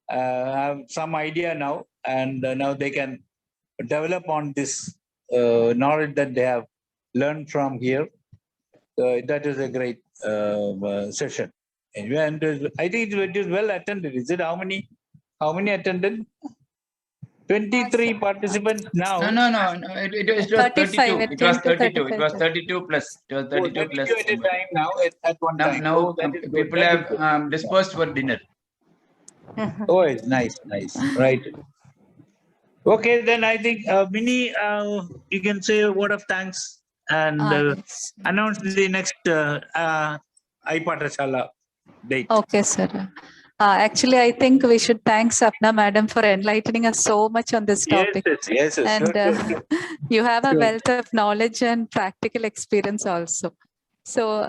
have some idea now, and now they can develop on this knowledge that they have learned from here. That is a great session. And I think it is well attended. Is it how many attended? 23 participants now. No. It was 32. It was 32. It was 32 plus. It was 32 plus. At a time now. At one time. Now people have dispersed for dinner. Oh, it's nice. Right. Okay, then I think Minnie, you can say a word of thanks and announce the next iPaathsaala date. Okay, sir. Actually, I think we should thank Sapna Madam for enlightening us so much on this topic. Yes. And you have a wealth of knowledge and practical experience also. So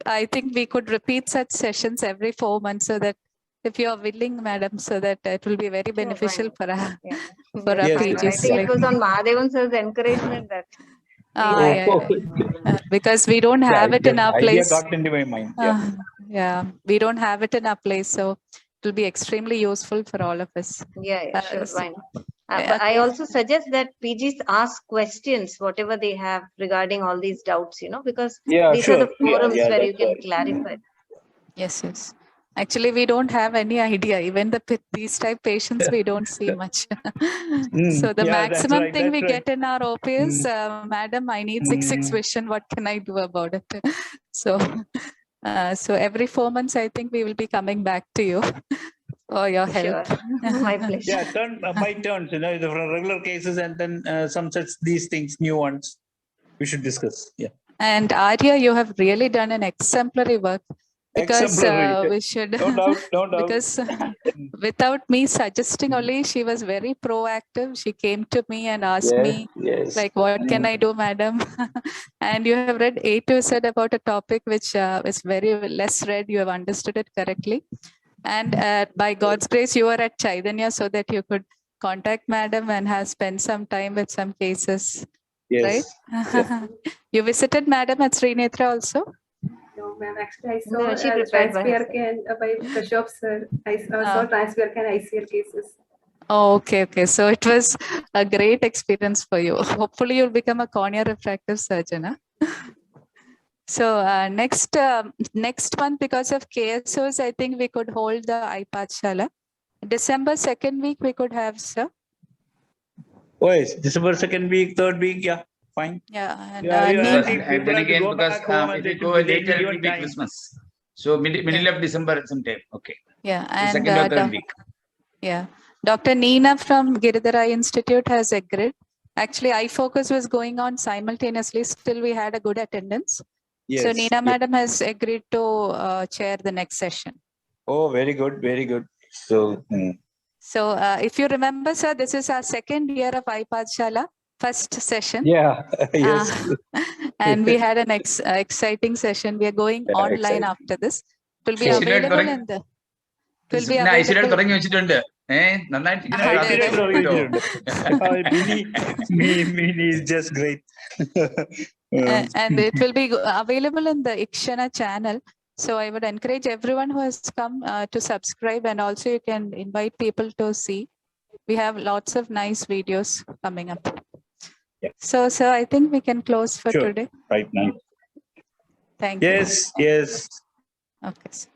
I think we could repeat such sessions every 4 months so that if you are willing, Madam, so that it will be very beneficial for our PGs. I think it was on Mahadevan sir's encouragement that. Because we don't have it in our place. Idea got into my mind. We don't have it in our place, so it will be extremely useful for all of us. Sure, fine. But I also suggest that PGs ask questions, whatever they have regarding all these doubts, because these are the forums where you can clarify. Yes. Actually, we don't have any idea. Even these type patients, we don't see much. So the maximum thing we get in our OP is, Madam, I need 6/6 vision. What can I do about it? So every 4 months, I think we will be coming back to you for your help. Sure. My pleasure. By turns, for regular cases and then some such these things, new ones, we should discuss. And Arya, you have really done an exemplary work. Because we should, no doubt. Because without me suggesting only, she was very proactive. She came to me and asked me, like, what can I do, Madam? And you have read A to Z about a topic which is very less read. You have understood it correctly. And by God's grace, you are at Chaitanya so that you could contact Madam and have spent some time with some cases. Right? You visited Madam at Srinetra also? No, ma'am. Actually, I saw TransPRK by Kashyap sir. I saw TransPRK and ICL cases. Oh, okay. So it was a great experience for you. Hopefully, you'll become a cornea refractive surgeon. Huh? So next month, because of KSOs, I think we could hold the iPaathsaala. December 2nd week, we could have, sir. Oh, yes. December 2nd week, 3rd week, fine. Yeah. And People have to go back home and if they you go should be later, it will given be time. Christmas. So middle of December sometime. Okay. Yeah. The And second or third week. yeah. Dr. Neena from Giridhara Institute has agreed. Actually, iFocus was going on simultaneously. Still, we had a good attendance. Yes. So Neena madam has agreed to chair the next session. Oh, very good. Very good. So, So if you remember, sir, this is our second year of iPaathsaala, first session. yeah. Yes. And we had an exciting session. We are going online after this. It will be available in the. It will be available. Mini is just great. And it will be available in the Ikshana channel. So I would encourage everyone who has come to subscribe, and also you can invite people to see. We have lots of nice videos coming up. Yeah. So, sir, I think we can close for today. Right now. Thank you. Yes. Okay. Sir.